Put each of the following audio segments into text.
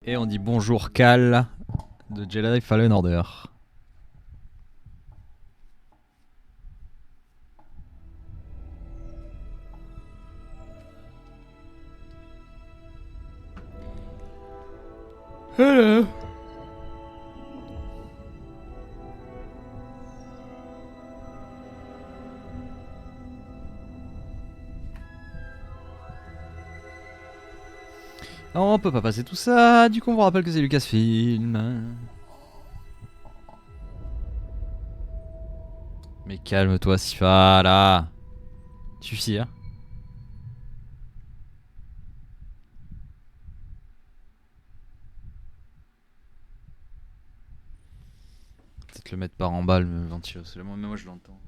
Et on dit bonjour Cal de Jedi Fallen Order. Hello. On peut pas passer tout ça, du coup on vous rappelle que c'est Lucasfilm. Mais calme-toi Sifa, là. Suffit, hein. Peut-être le mettre par en bas, le ventilo, mais moi je l'entends.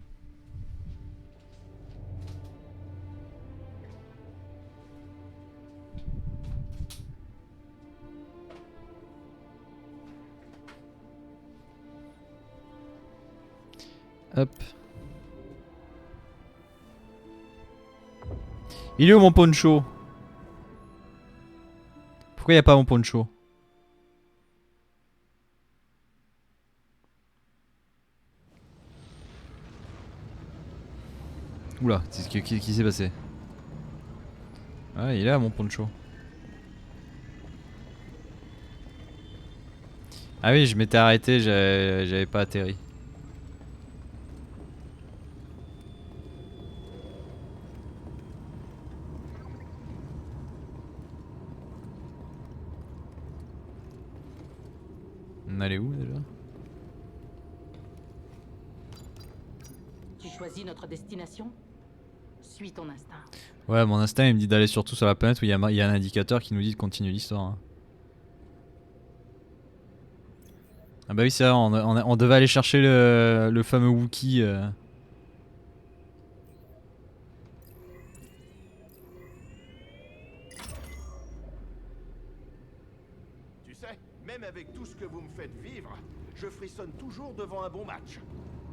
Hop. Il est où mon poncho? Pourquoi y a pas mon poncho? Oula, qui s'est passé? Ah, il est là mon poncho. Ah oui, je m'étais arrêté, j'avais pas atterri. On allait où déjà? Tu choisis notre destination? Suis ton instinct. Ouais, mon instinct il me dit d'aller surtout sur la planète où il y a un indicateur qui nous dit de continuer l'histoire. Hein. Ah bah oui, c'est vrai, on devait aller chercher le fameux Wookie. Tu sais, même avec tout ce que vous me faites vivre, je frissonne toujours devant un bon match.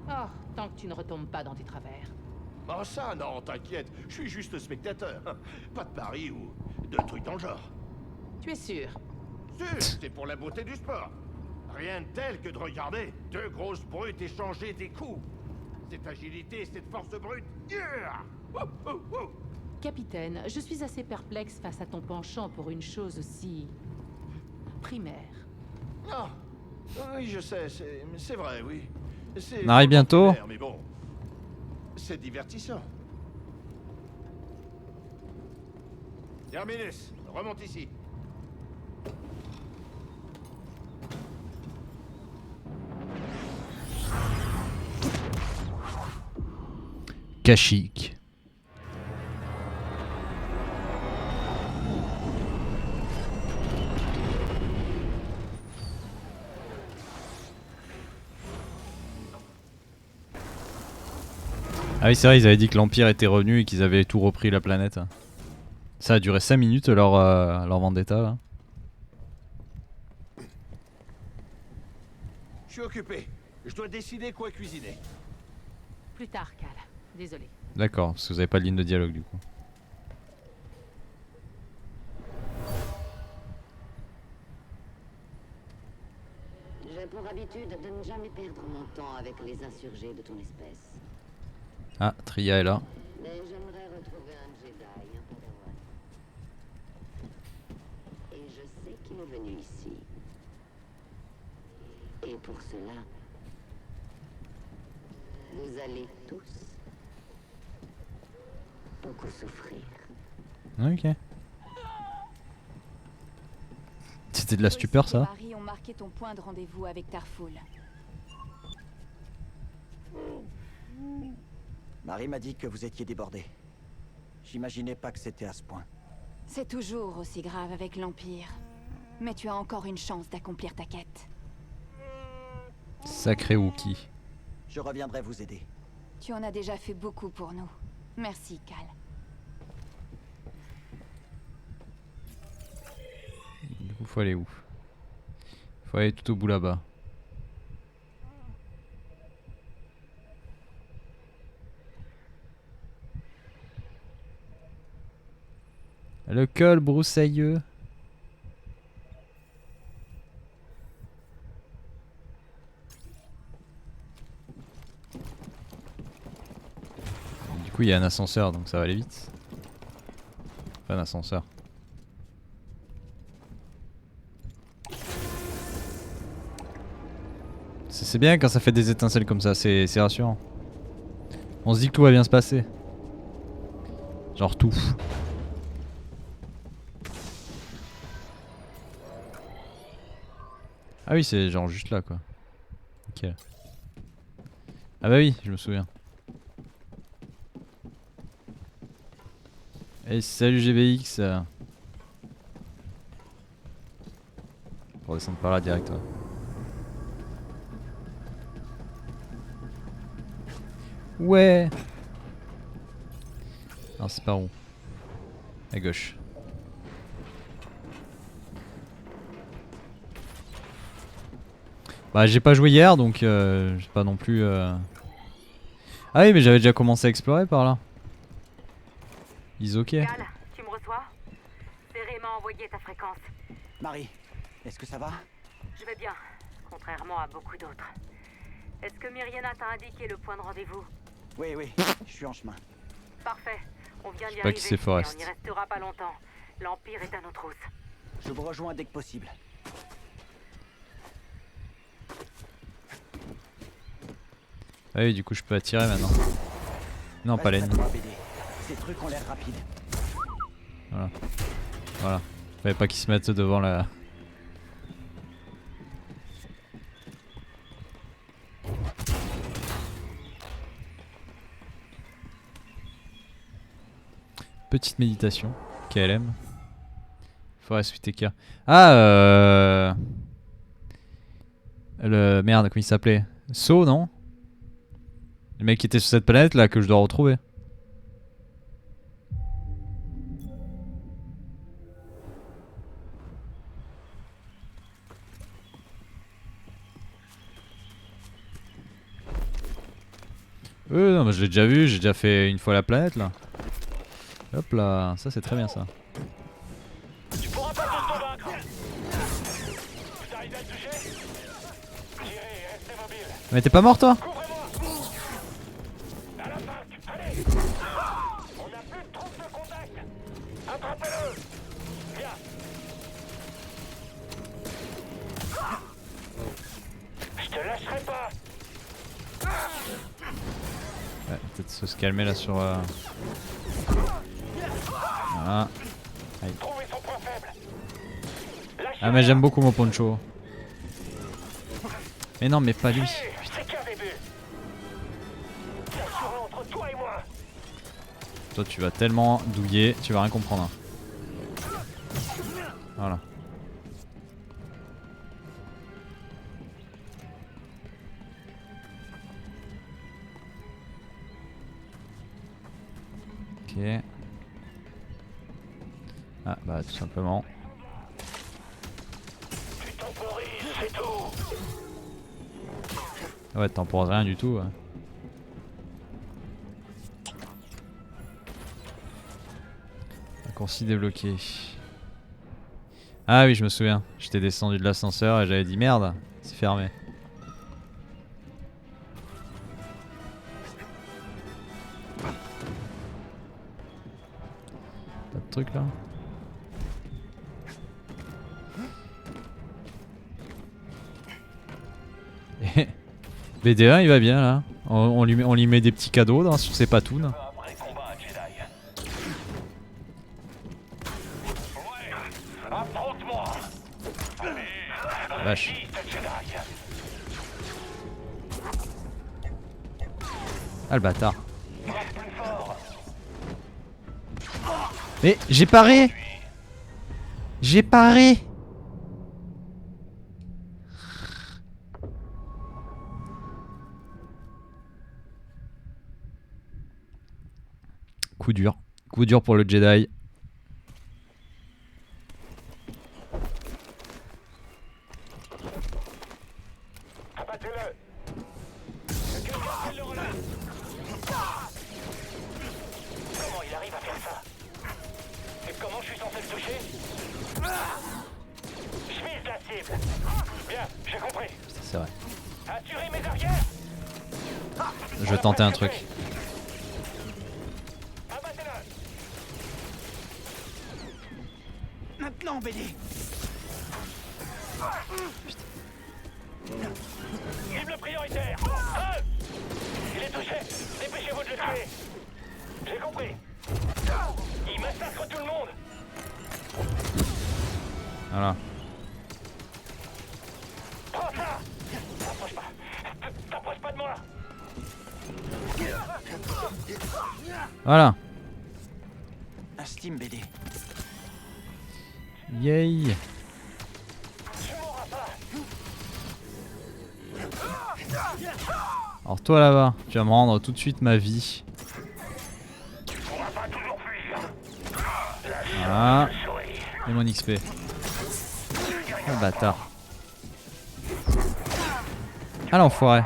Oh, tant que tu ne retombes pas dans tes travers. Oh ça, non, t'inquiète, je suis juste spectateur. Pas de pari ou de trucs dans le genre. Tu es sûr? Sûr, c'est pour la beauté du sport. Rien de tel que de regarder deux grosses brutes échanger des coups. Cette agilité, cette force brute. Yeah! Ouh, ouh, ouh. Capitaine, je suis assez perplexe face à ton penchant pour une chose aussi... primaire. Ah, oui, je sais, c'est vrai, oui. C'est On arrive bientôt. primaire, mais bon, c'est divertissant. Terminus, remonte ici. Kashyyyk. Ah oui, c'est vrai, ils avaient dit que l'Empire était revenu et qu'ils avaient tout repris la planète. Ça a duré 5 minutes leur vendetta là. Je suis occupé. Je dois décider quoi cuisiner. Plus tard, Cal. Désolé. D'accord, parce que vous avez pas de ligne de dialogue du coup. J'ai pour habitude de ne jamais perdre mon temps avec les insurgés de ton espèce. Ah, Tria est là. Mais j'aimerais retrouver un Jedi, un Padawan. Et je sais qu'il est venu ici. Et pour cela, vous allez tous beaucoup souffrir. Ok. C'était de la stupeur ça? Marie ont marqué ton point de rendez-vous avec Tarful. Marie m'a dit que vous étiez débordé. J'imaginais pas que c'était à ce point. C'est toujours aussi grave avec l'Empire. Mais tu as encore une chance d'accomplir ta quête. Sacré Wookie. Je reviendrai vous aider. Tu en as déjà fait beaucoup pour nous. Merci, Cal. Du coup, faut aller où? Faut aller tout au bout là-bas. Le col broussailleux. coup il y a un ascenseur donc ça va aller vite. Pas un ascenseur. C'est bien quand ça fait des étincelles comme ça, c'est rassurant. On se dit que tout va bien se passer. Genre tout. Ah oui, c'est genre juste là quoi. Ok. Ah bah oui, je me souviens. Hey, salut GBX. Pour descendre par là direct. Ouais. Ouais. Alors c'est par où? À gauche. Bah j'ai pas joué hier donc j'ai pas non plus Ah oui mais j'avais déjà commencé à explorer par là. Ils ok. Cal, tu me reçois? Céré m'a envoyé ta fréquence. Marie, est-ce que ça va? Je vais bien, contrairement à beaucoup d'autres. Est-ce que Myriana t'a indiqué le point de rendez-vous? Oui, je suis en chemin. Parfait, on vient d'y pas qui arriver c'est et Forrest. on n'y restera pas longtemps. L'Empire est à nos trousses. Je vous rejoins dès que possible. Ah oui du coup je peux attirer maintenant. Non pas Reste à l'ennemi. toi, BD. Ces trucs ont l'air rapides. Voilà. Voilà. Fallait pas qu'ils se mettent devant la... Petite méditation. KLM. Forest Whitaker. Ah le... Merde, comment il s'appelait? So, non? Le mec qui était sur cette planète là que je dois retrouver. Non mais je l'ai déjà vu, j'ai déjà fait une fois la planète là. Hop là, ça c'est très bien ça. Tu pourras pas tous convaincre. Vous arrivez à le toucher? Tirez et restez mobile. Mais t'es pas mort toi? Couvrez-moi. À la fac, allez. On n'a plus de troupe de contact. Attrapez-le. Viens. Je te lâcherai pas. Ouais, peut-être se calmer là sur... Voilà. Trouvez son point faible. Ah mais j'aime beaucoup mon poncho. Mais non mais pas lui. C'est qu'un début. Ça sera entre toi et moi. Toi tu vas tellement douiller, tu vas rien comprendre. Hein. Voilà. Ok. Ah bah tout simplement. Tu temporises, c'est tout. Ah ouais temporises rien du tout. Ouais. Raccourci débloqué. Ah oui je me souviens. J'étais descendu de l'ascenseur et j'avais dit merde, c'est fermé. Pas de truc là. Et BD1 il va bien là. On lui met des petits cadeaux dans, sur ses patounes. Après combat, Jedi. Ouais. Affronte-moi. Vache. Jedi. Ah le bâtard. Mais j'ai paré. J'ai paré. Coup dur. Coup dur pour le Jedi. Abattez-le. Quelqu'un le relais. Comment il arrive à faire ça? Et comment je suis censé le toucher? Je vise la cible. Bien, j'ai compris. C'est vrai. Assurez mes arrières. Je vais tenter un truc. Cible prioritaire. Il est touché. Dépêchez-vous de le tuer. J'ai compris. Il massacre tout le monde. Voilà. Prends ça. T'approche pas. T'approche pas de moi. Voilà. Un Steam BD. Yay. Alors toi là-bas, tu vas me rendre tout de suite ma vie. Voilà. Et mon XP. Oh bâtard. Ah l'enfoiré.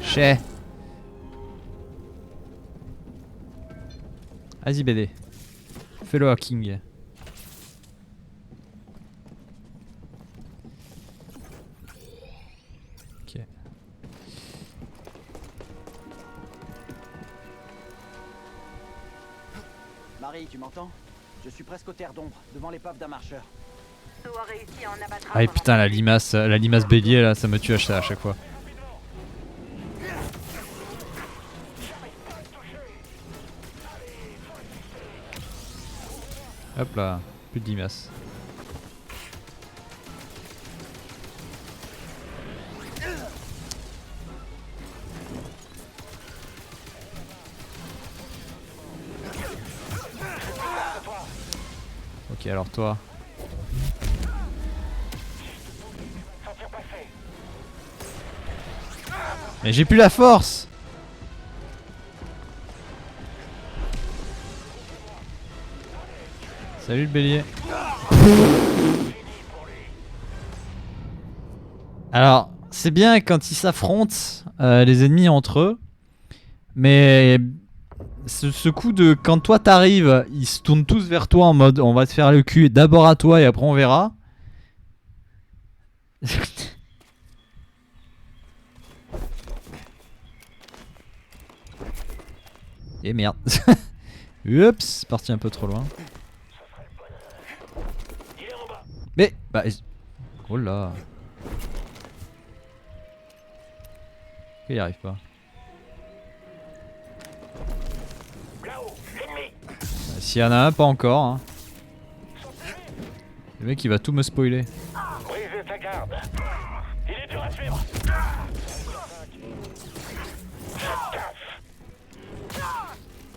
Chais. Vas-y BD. Fais le hacking. Ok. Marie, tu m'entends? Je suis presque aux terres d'ombre, devant l'épave d'un marcheur. Saut a réussi à en abattre un Ah et pendant putain la limace bélier là, ça me tue à chaque fois. Hop là, plus de limaces. Ok alors toi. Mais j'ai plus la force. Salut le bélier. Alors, c'est bien quand ils s'affrontent les ennemis entre eux. Mais ce coup de quand toi t'arrives, ils se tournent tous vers toi en mode on va te faire le cul d'abord à toi et après on verra. Et merde. Oups, parti un peu trop loin. Mais bah oh là. Il y arrive pas. S'il y en a un, pas encore. Hein. Le mec il va tout me spoiler. Brisez sa garde. Il est dur à suivre.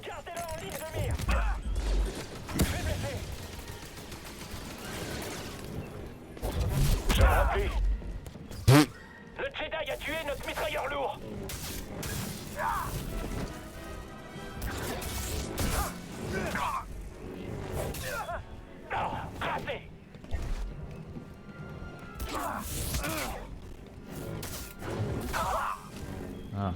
Gardez-le en ligne de mire. Je suis blessé. Je remplis. Le Jedi a tué notre mitrailleur lourd. Raté. Ah.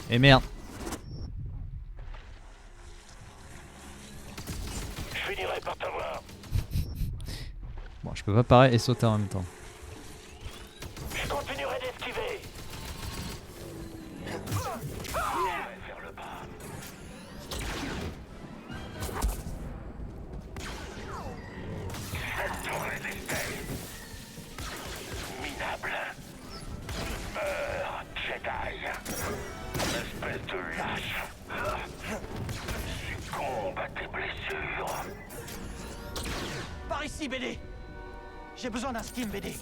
Et merde. Je finirai par t'avoir. Bon, je peux pas parer et sauter en même temps. Je continuerai d'esquiver. Vers le bas. Minable. Meurs, Jedi. Espèce de lâche. Succombe à tes blessures. Par ici, BD. J'ai besoin d'un Steam BD.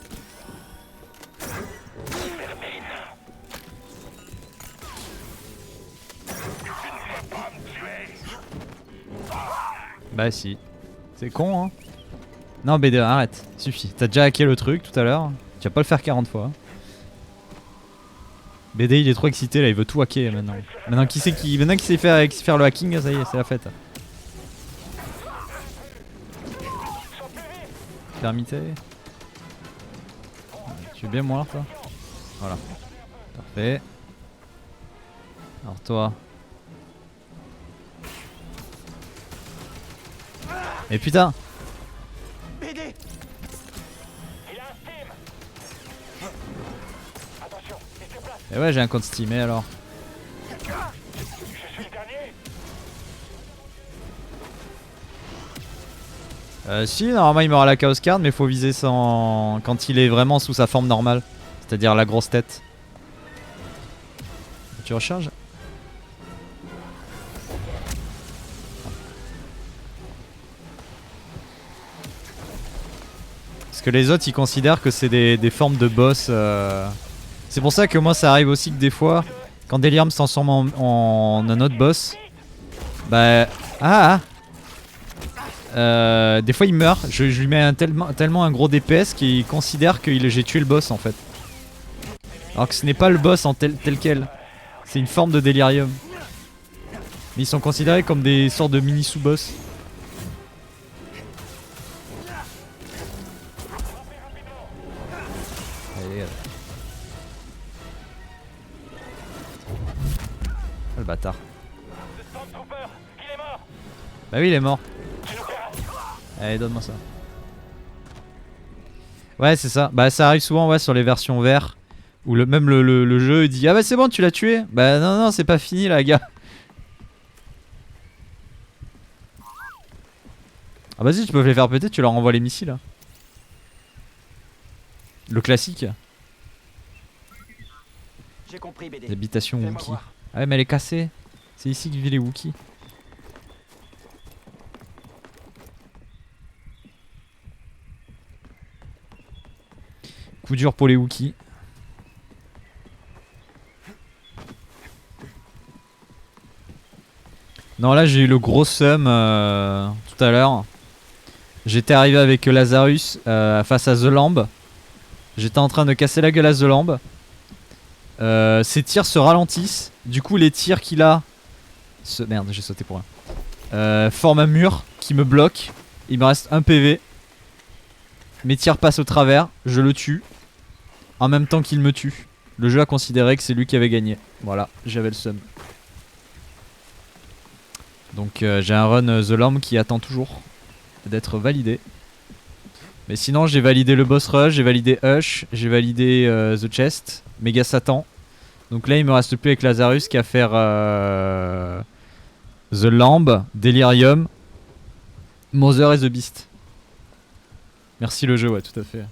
Vermine. Tu ne vas pas me tuer. Bah si. C'est con hein. Non BD arrête, suffit. T'as déjà hacké le truc tout à l'heure. Tu vas pas le faire 40 fois. BD il est trop excité là, il veut tout hacker maintenant. Maintenant qu'il sait faire le hacking, ça y est, c'est la fête. Permité. Tu es bien moi toi. Voilà. Parfait. Alors toi. Et putain. BD. Il a un Steam. Et ouais, j'ai un compte Steam, et alors? Si, normalement il meurt à la Chaos Card, mais faut viser sans... quand il est vraiment sous sa forme normale. C'est-à-dire la grosse tête. Tu recharges? Parce que les autres ils considèrent que c'est des formes de boss. C'est pour ça que moi ça arrive aussi que des fois, quand Delirium se transforme en un autre boss, bah... des fois il meurt, je lui mets tellement un gros DPS qu'il considère que j'ai tué le boss en fait. Alors que ce n'est pas le boss en tel quel. C'est une forme de Delirium. Mais ils sont considérés comme des sortes de mini sous-boss. Allez, oh, le bâtard. Bah oui il est mort. Allez donne-moi ça. Ouais c'est ça. Bah ça arrive souvent ouais sur les versions verts. Où même le jeu il dit ah bah c'est bon tu l'as tué. Bah non c'est pas fini là gars. Ah vas-y tu peux les faire péter, tu leur envoies les missiles là. Le classique. J'ai compris, BD. L'habitation Fais-moi Wookie. voir. Ah ouais mais elle est cassée. C'est ici que vivent les Wookiees. Coup dur pour les Wookiees. Non là j'ai eu le gros seum tout à l'heure. J'étais arrivé avec Lazarus face à The Lamb. J'étais en train de casser la gueule à The Lamb. Ses tirs se ralentissent. Du coup les tirs qu'il a... Merde j'ai sauté pour rien. Forment un mur qui me bloque. Il me reste un PV. Mes tirs passent au travers. Je le tue. En même temps qu'il me tue. Le jeu a considéré que c'est lui qui avait gagné. Voilà, j'avais le seum. Donc j'ai un run The Lamb qui attend toujours d'être validé. Mais sinon j'ai validé le boss rush, j'ai validé Hush, j'ai validé The Chest, Mega Satan. Donc là il me reste plus avec Lazarus qu'à faire The Lamb, Delirium, Mother et The Beast. Merci le jeu, ouais tout à fait.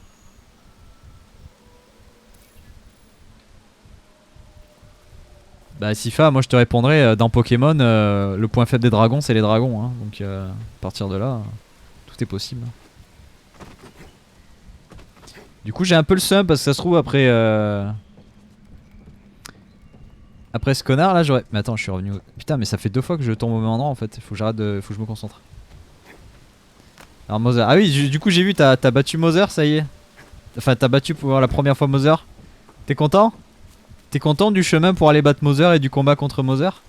Bah Sifa, moi je te répondrais dans Pokémon, le point faible des dragons c'est les dragons hein. Donc à partir de là, tout est possible. Du coup j'ai un peu le seum parce que ça se trouve après après ce connard là j'aurais... Mais attends je suis revenu... Putain mais ça fait 2 fois que je tombe au même endroit en fait, faut que j'arrête de... faut que je me concentre. Alors Mother, ah oui du coup j'ai vu t'as battu Mother ça y est. Enfin t'as battu pour la première fois Mother. T'es content ? T'es content du chemin pour aller battre Mother et du combat contre Mother?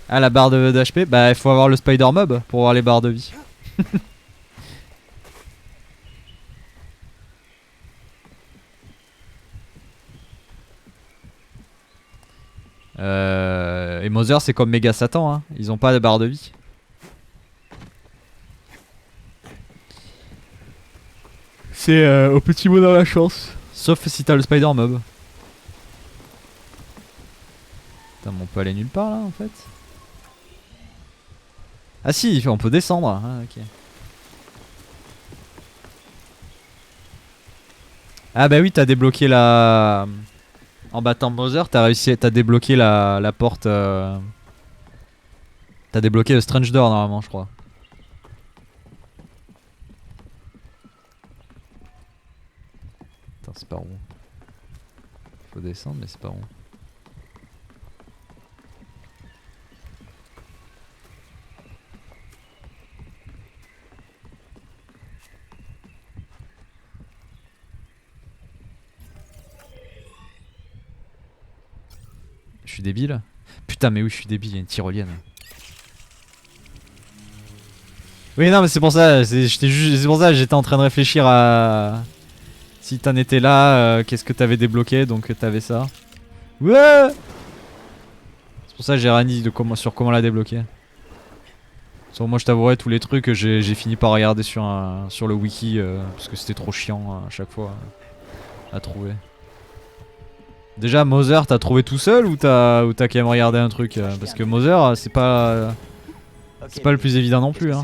Ah la barre d'HP? Bah il faut avoir le Spider Mob pour avoir les barres de vie. Et Mother c'est comme Mega Satan hein. Ils ont pas de barre de vie. C'est au petit mot dans la chance. Sauf si t'as le Spider Mob. Putain mais on peut aller nulle part là en fait. Ah si on peut descendre. Ah ok. Ah bah oui t'as débloqué la... En battant Mother t'as réussi, t'as débloqué la porte T'as débloqué le Strange Door normalement je crois. Attends c'est pas rond. Faut descendre mais c'est pas rond. Je suis débile. Putain mais oui je suis débile, il y a une tyrolienne. Oui non mais c'est pour ça, c'est pour ça que j'étais en train de réfléchir à... Si t'en étais là, qu'est-ce que t'avais débloqué, donc t'avais ça. Ouais. C'est pour ça que j'ai rien dit de sur comment la débloquer. Moi je t'avouerai tous les trucs que j'ai fini par regarder sur le wiki parce que c'était trop chiant à chaque fois à trouver. Déjà Mother t'as trouvé tout seul ou t'as quand même regardé un truc parce que Mother c'est pas le plus évident non plus hein.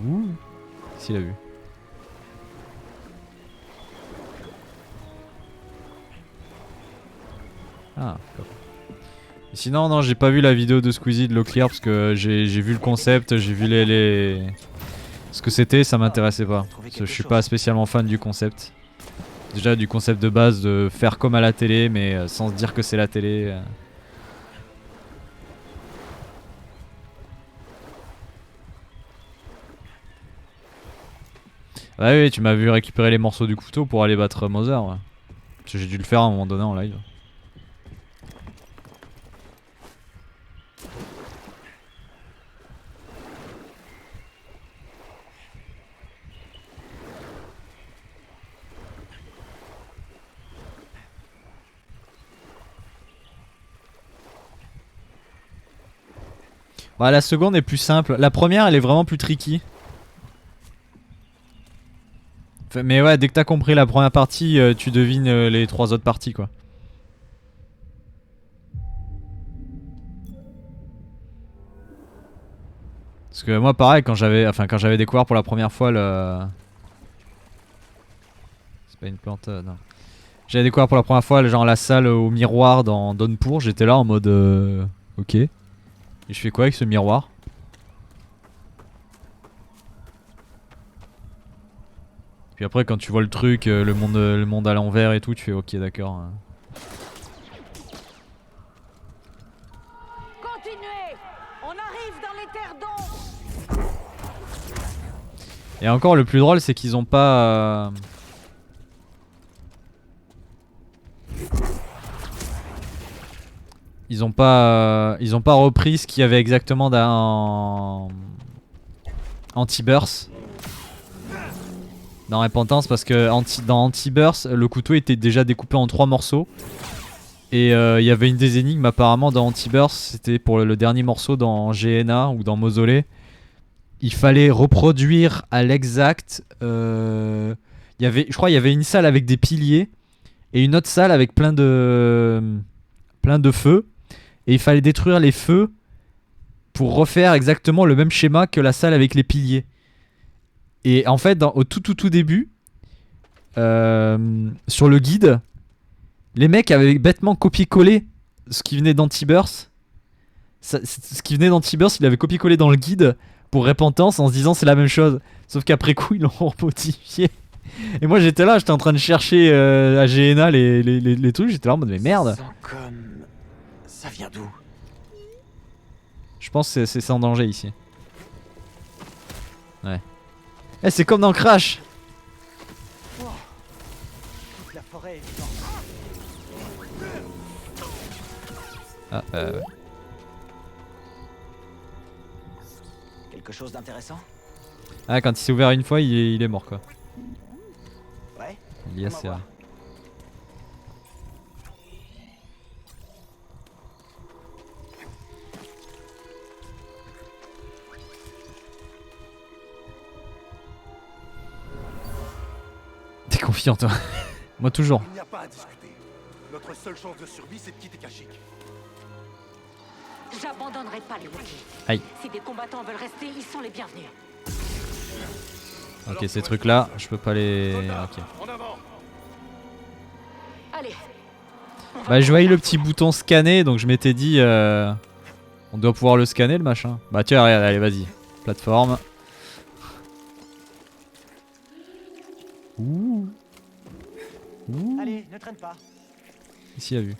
Ouh, s'il a vu. Ah, sinon non j'ai pas vu la vidéo de Squeezie de l'eau claire parce que j'ai vu le concept, j'ai vu ce que c'était, ça m'intéressait pas. Parce que je suis pas spécialement fan du concept. Déjà du concept de base de faire comme à la télé mais sans se dire que c'est la télé. Ouais oui tu m'as vu récupérer les morceaux du couteau pour aller battre Mother ouais. Parce que j'ai dû le faire à un moment donné en live. Bah, la seconde est plus simple. La première elle est vraiment plus tricky. Mais ouais, dès que t'as compris la première partie, tu devines les 3 autres parties quoi. Parce que moi pareil quand j'avais découvert pour la première fois le... C'est pas une plante, non. J'avais découvert pour la première fois genre la salle au miroir dans Downpour, j'étais là en mode ok. Et je fais quoi avec ce miroir? Puis après quand tu vois le truc, le monde à l'envers et tout, tu fais ok d'accord. Continuez! On arrive dans les terres d'ombre! Et encore le plus drôle c'est qu'ils ont pas... Ils ont pas repris ce qu'il y avait exactement dans Anti-Burst. Dans Repentance parce que dans Anti-Burst le couteau était déjà découpé en 3 morceaux. Et il y avait une des énigmes apparemment dans Anti-Burst, c'était pour le dernier morceau dans GNA ou dans Mausolée. Il fallait reproduire à l'exact... je crois qu'il y avait une salle avec des piliers et une autre salle avec plein de feux. Et il fallait détruire les feux pour refaire exactement le même schéma que la salle avec les piliers. Et en fait, au tout début, sur le guide, les mecs avaient bêtement copié-collé ce qui venait d'Anti-Burst. Ce qui venait d'Anti-Burst, il avait copié-collé dans le guide pour Repentance en se disant c'est la même chose. Sauf qu'après coup, ils l'ont modifié. Et moi, j'étais là, j'étais en train de chercher à GNA les trucs, j'étais là en mode mais merde. Ça vient d'où? Je pense que c'est sans danger ici. Ouais. Eh, c'est comme dans Crash. Toute la forêt est vivante. Ah, ouais. Quelque chose d'intéressant? Ah, quand il s'est ouvert une fois, il est mort quoi. Ouais. Il y a ça. T'es confiant toi. Moi toujours. Il n'y a pas à discuter. Notre seule chance de survie, c'est de quitter Kashyyyk. J'abandonnerai pas les Wookiees. Aïe. Si des combattants veulent rester, ils sont les bienvenus. Ok, ces trucs là, je peux pas les... Ok. En avant. Allez. Bah je voyais le petit bouton scanner, donc je m'étais dit... on doit pouvoir le scanner le machin. Bah tiens, regarde, allez vas-y. Plateforme. Ouh. Ouh. Allez, ne traîne pas. Ici a vu.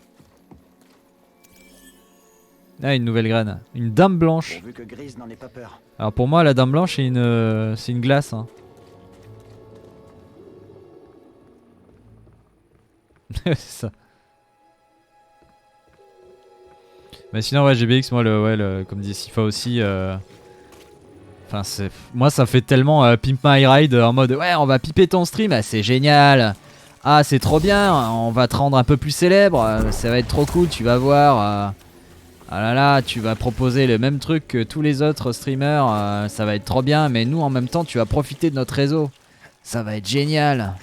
Ah, une nouvelle graine. Une dame blanche. Pourvu que Grise n'en ait pas peur. Alors pour moi, la dame blanche, c'est une glace. Hein. C'est ça. Mais sinon, ouais, GBX, moi, comme dit Sifa aussi, Enfin, moi ça fait tellement Pimp My Ride en mode ouais, on va piper ton stream, ah, c'est génial. Ah, c'est trop bien, on va te rendre un peu plus célèbre, ça va être trop cool, tu vas voir. Ah là là, tu vas proposer le même truc que tous les autres streamers, ça va être trop bien, mais nous en même temps tu vas profiter de notre réseau. Ça va être génial.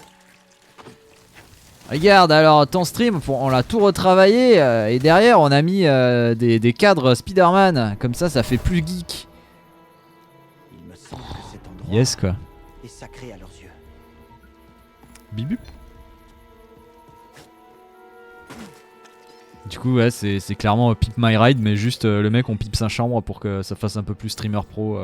Regarde alors ton stream, on l'a tout retravaillé et derrière on a mis des cadres Spider-Man, comme ça fait plus geek. Il me semble que cet endroit Yes quoi. est sacré à leurs yeux. Bibu. Du coup ouais c'est clairement Pimp My Ride mais juste le mec on pipe sa chambre pour que ça fasse un peu plus streamer pro.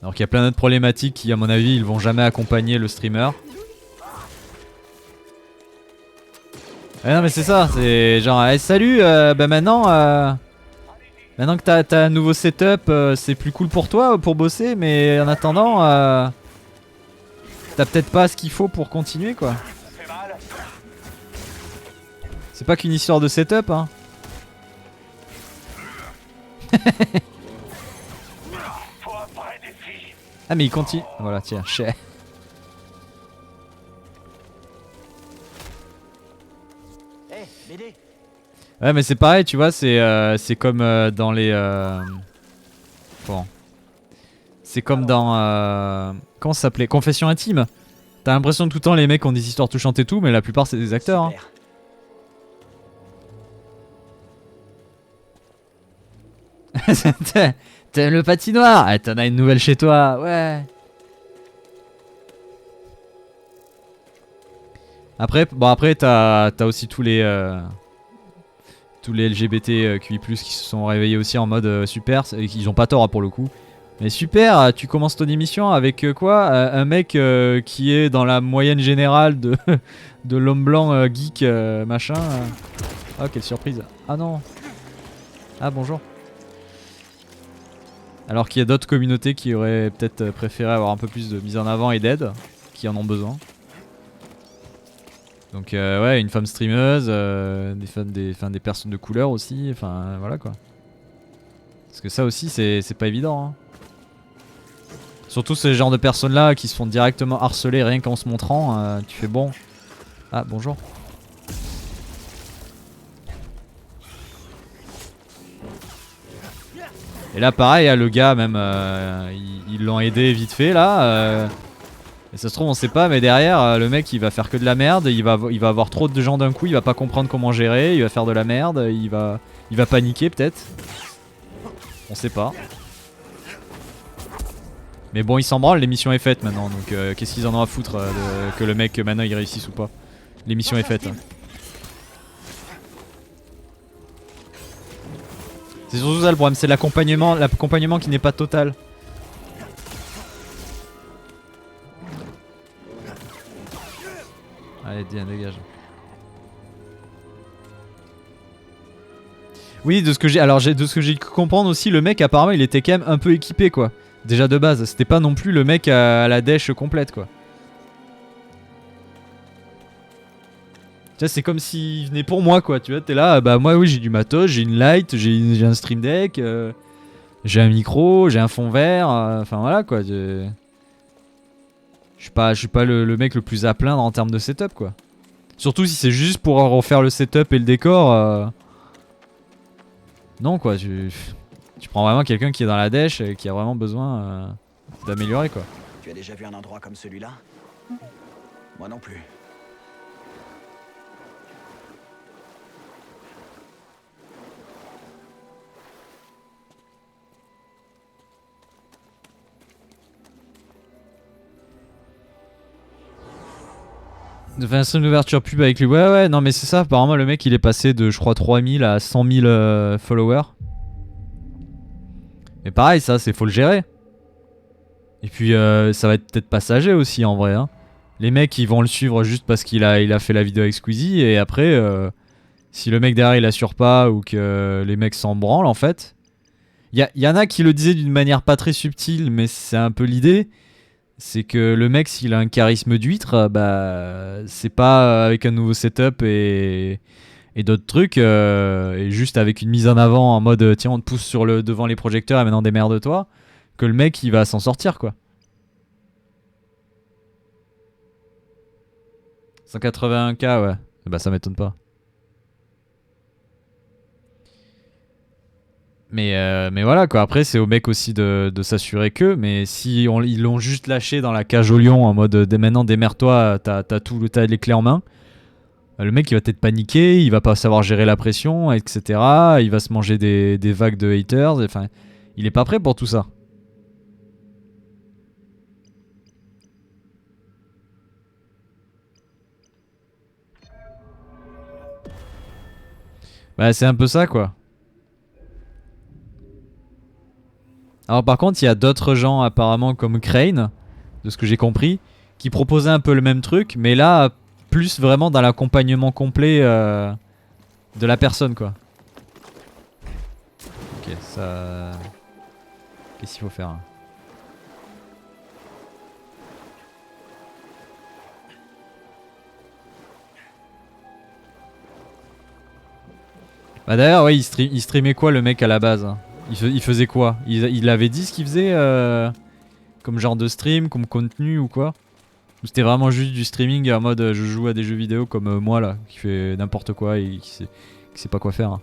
Alors qu'il y a plein d'autres problématiques qui à mon avis ils vont jamais accompagner le streamer. Non mais c'est ça, c'est genre hey, salut bah maintenant que t'as un nouveau setup c'est plus cool pour toi pour bosser mais en attendant t'as peut-être pas ce qu'il faut pour continuer quoi. C'est pas qu'une histoire de setup hein. Ah mais il continue. Voilà tiens, chais. Hé, BD. Ouais mais c'est pareil tu vois, c'est comme dans les... Bon. C'est comme dans... comment ça s'appelait? Confession intime. T'as l'impression que tout le temps les mecs ont des histoires touchantes et tout, mais la plupart c'est des acteurs hein. T'aimes le patinoire? Ah, t'en as une nouvelle chez toi, ouais. Après, bon après t'as aussi tous les LGBTQI+ qui se sont réveillés aussi en mode super, et ils ont pas tort hein, pour le coup. Mais super, tu commences ton émission avec quoi? Un mec qui est dans la moyenne générale de, de l'homme blanc geek machin. Oh quelle surprise. Ah non. Ah bonjour. Alors qu'il y a d'autres communautés qui auraient peut-être préféré avoir un peu plus de mise en avant et d'aide, qui en ont besoin. Donc ouais, une femme streameuse, des personnes de couleur aussi, enfin voilà quoi. Parce que ça aussi c'est pas évident hein. Surtout ce genre de personnes là qui se font directement harceler rien qu'en se montrant, tu fais bon. Ah bonjour. Et là pareil, le gars même, ils l'ont aidé vite fait là. Et ça se trouve on sait pas mais derrière le mec il va faire que de la merde, il va avoir trop de gens d'un coup, il va pas comprendre comment gérer, il va faire de la merde, il va paniquer peut-être. On sait pas. Mais bon il s'en branle, l'émission est faite maintenant donc qu'est-ce qu'ils en ont à foutre que le mec maintenant il réussisse ou pas. L'émission est faite. C'est surtout ça le problème, c'est l'accompagnement qui n'est pas total. Allez, dégage. Oui, de ce que j'ai pu comprendre aussi, le mec apparemment il était quand même un peu équipé quoi. Déjà de base, c'était pas non plus le mec à la dèche complète quoi. Tu vois, c'est comme s'il venait pour moi quoi, tu vois, t'es là, bah moi oui j'ai du matos, j'ai une light, j'ai un stream deck, j'ai un micro, j'ai un fond vert, enfin voilà quoi. Je suis pas le mec le plus à plaindre en termes de setup quoi. Surtout si c'est juste pour refaire le setup et le décor. Non quoi, tu prends vraiment quelqu'un qui est dans la dèche et qui a vraiment besoin d'améliorer quoi. Tu as déjà vu un endroit comme celui-là? Moi non plus. De faire un stream d'ouverture pub avec lui. Ouais, non mais c'est ça. Apparemment le mec il est passé de je crois 3000 à 100 000 followers. Mais pareil ça faut le gérer. Et puis ça va être peut-être passager aussi en vrai hein. Les mecs ils vont le suivre juste parce qu'il a fait la vidéo avec Squeezie. Et après si le mec derrière il assure pas ou que les mecs s'en branlent en fait. Il y en a qui le disaient d'une manière pas très subtile mais c'est un peu l'idée. C'est que le mec s'il a un charisme d'huître, bah c'est pas avec un nouveau setup et et d'autres trucs, et juste avec une mise en avant en mode tiens on te pousse sur devant les projecteurs et maintenant démerde-toi, que le mec il va s'en sortir quoi. 181K ouais, bah ça m'étonne pas. Mais voilà quoi, après c'est au mec aussi de s'assurer que, mais si ils l'ont juste lâché dans la cage au lion en mode maintenant démerde-toi, t'as les clés en main, le mec il va peut-être paniquer, il va pas savoir gérer la pression, etc. Il va se manger des vagues de haters, enfin il est pas prêt pour tout ça. Bah c'est un peu ça quoi. Alors par contre il y a d'autres gens apparemment comme Crane, de ce que j'ai compris, qui proposaient un peu le même truc, mais là plus vraiment dans l'accompagnement complet de la personne quoi. Ok ça... Qu'est-ce qu'il faut faire hein? Bah d'ailleurs ouais il streamait quoi le mec à la base hein? Il faisait quoi? Il avait dit ce qu'il faisait comme genre de stream, comme contenu ou quoi? Ou c'était vraiment juste du streaming en mode je joue à des jeux vidéo comme moi là, qui fait n'importe quoi et qui sait pas quoi faire hein.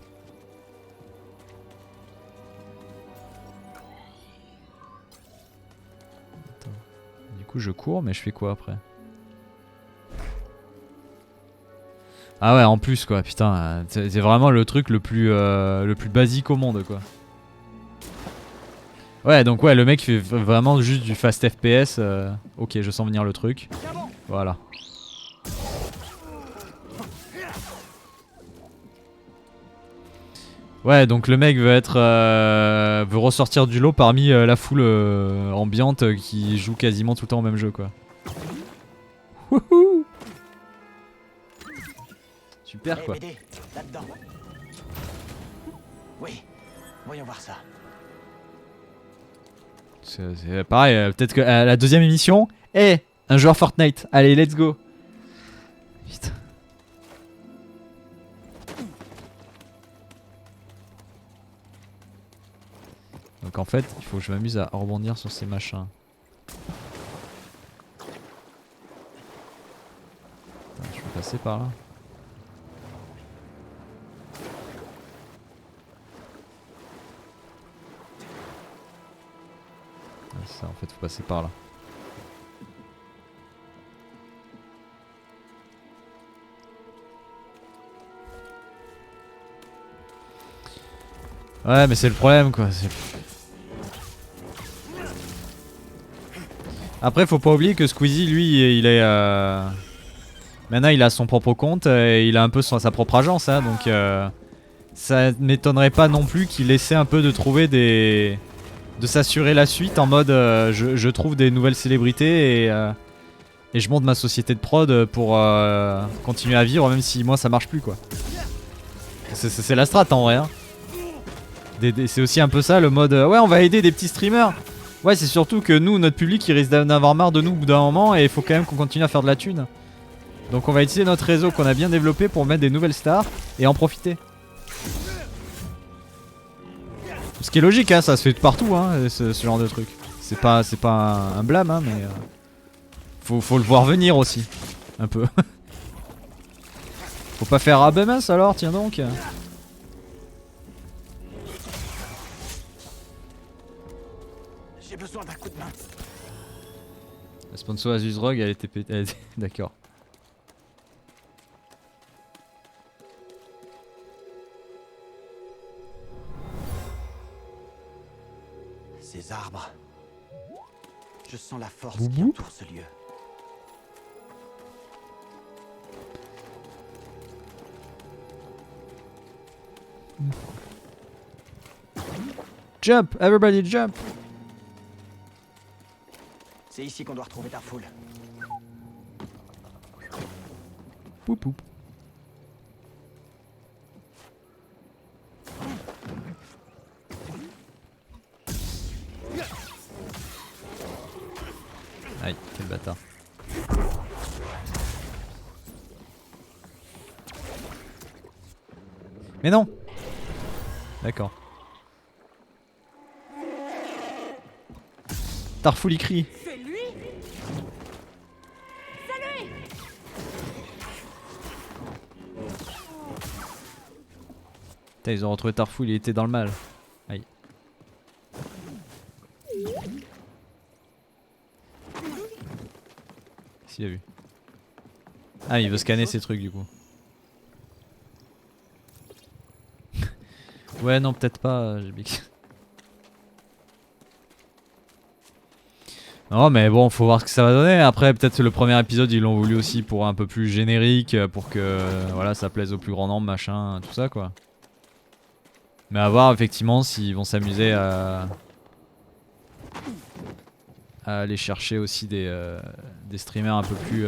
Attends. Du coup je cours mais je fais quoi après? Ah ouais en plus quoi, putain, c'est vraiment le truc le plus basique au monde quoi. Ouais donc ouais le mec fait vraiment juste du fast FPS, ok je sens venir le truc, voilà. Ouais donc le mec veut ressortir du lot parmi la foule ambiante qui joue quasiment tout le temps au même jeu quoi. Wouhou. Super quoi. BD, là-dedans. Oui, voyons voir ça. C'est pareil, peut-être que la deuxième émission, un joueur Fortnite, allez let's go. Putain. Donc en fait, il faut que je m'amuse à rebondir sur ces machins. Attends, je vais passer par là. Ça en fait faut passer par là. Ouais mais c'est le problème quoi. Après faut pas oublier que Squeezie lui il est maintenant il a son propre compte et il a un peu sa propre agence hein, donc ça m'étonnerait pas non plus qu'il essaie un peu de trouver de s'assurer la suite en mode je trouve des nouvelles célébrités et je monte ma société de prod pour continuer à vivre même si moi ça marche plus quoi. C'est la strat en vrai hein. C'est aussi un peu ça le mode ouais on va aider des petits streamers. Ouais c'est surtout que nous notre public il risque d'en avoir marre de nous au bout d'un moment et il faut quand même qu'on continue à faire de la thune. Donc on va utiliser notre réseau qu'on a bien développé pour mettre des nouvelles stars et en profiter. Ce qui est logique hein, ça se fait de partout hein, ce genre de truc. C'est pas un blâme hein, mais faut le voir venir aussi. Un peu. Faut pas faire ah ben mince alors tiens donc. J'ai besoin d'un coup de main. La sponsor Asus Rogue elle était pétée. D'accord. Ces arbres. Je sens la force Boubou qui entoure ce lieu. Jump, everybody jump. C'est ici qu'on doit retrouver ta foule. Poup poup. Aïe, quel bâtard. Mais non. D'accord. Tarful il crie. C'est lui. Putain, ils ont retrouvé Tarful, il était dans le mal. Aïe. Qu'est-ce qu'il a vu? Ah, il veut scanner ces trucs du coup. Ouais, non, peut-être pas, Jbik. Non, mais bon, faut voir ce que ça va donner. Après, peut-être le premier épisode, ils l'ont voulu aussi pour un peu plus générique, pour que voilà, ça plaise au plus grand nombre, machin, tout ça quoi. Mais à voir effectivement s'ils vont s'amuser à aller chercher aussi des streamers un peu plus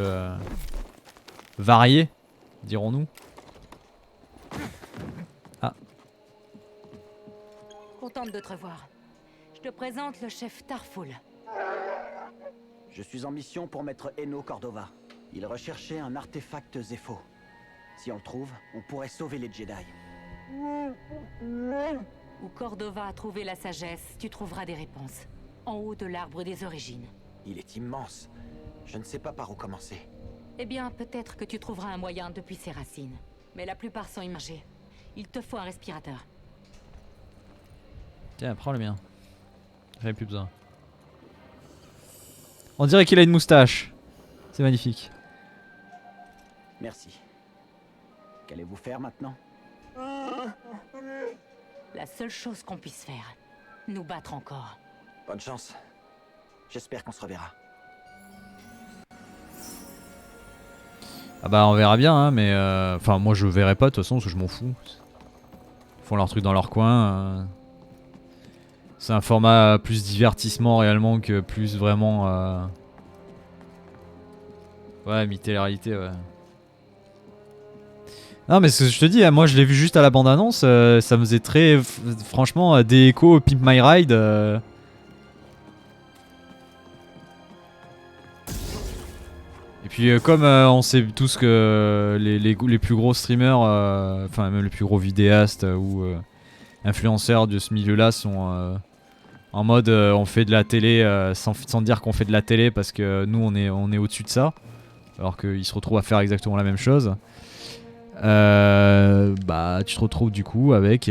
variés, dirons-nous. Ah. Contente de te revoir. Je te présente le chef Tarful. Je suis en mission pour Maître Eno Cordova. Il recherchait un artefact Zepho. Si on le trouve, on pourrait sauver les Jedi. Où Cordova a trouvé la sagesse, tu trouveras des réponses. En haut de l'arbre des origines. Il est immense. Je ne sais pas par où commencer. Eh bien, peut-être que tu trouveras un moyen depuis ses racines. Mais la plupart sont immergés. Il te faut un respirateur. Tiens, prends le mien. J'avais plus besoin. On dirait qu'il a une moustache. C'est magnifique. Merci. Qu'allez-vous faire maintenant? La seule chose qu'on puisse faire, nous battre encore. Bonne chance. J'espère qu'on se reverra. Ah bah on verra bien hein, mais enfin moi je verrai pas de toute façon parce que je m'en fous. Ils font leur truc dans leur coin. C'est un format plus divertissement réellement que plus vraiment ouais, imiter la réalité, ouais. Non mais ce que je te dis, moi je l'ai vu juste à la bande-annonce, ça me faisait très franchement des échos Pimp My Ride. Et puis comme on sait tous que les plus gros streamers, enfin même les plus gros vidéastes ou influenceurs de ce milieu-là sont en mode on fait de la télé sans dire qu'on fait de la télé parce que nous on est au-dessus de ça, alors qu'ils se retrouvent à faire exactement la même chose. Bah tu te retrouves du coup avec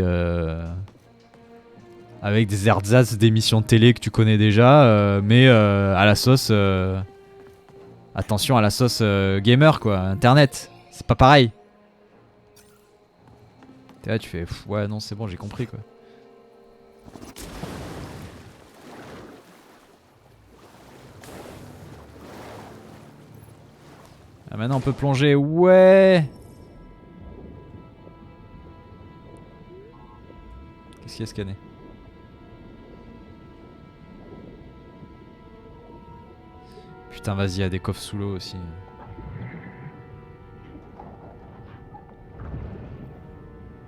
des ersatz d'émissions de télé que tu connais déjà, mais à la sauce attention à la sauce gamer quoi, internet, c'est pas pareil. T'es là tu fais ouais non c'est bon j'ai compris quoi. Ah maintenant on peut plonger, ouais. Qu'est-ce qu'il y a scanné? Putain vas-y, il y a des coffres sous l'eau aussi.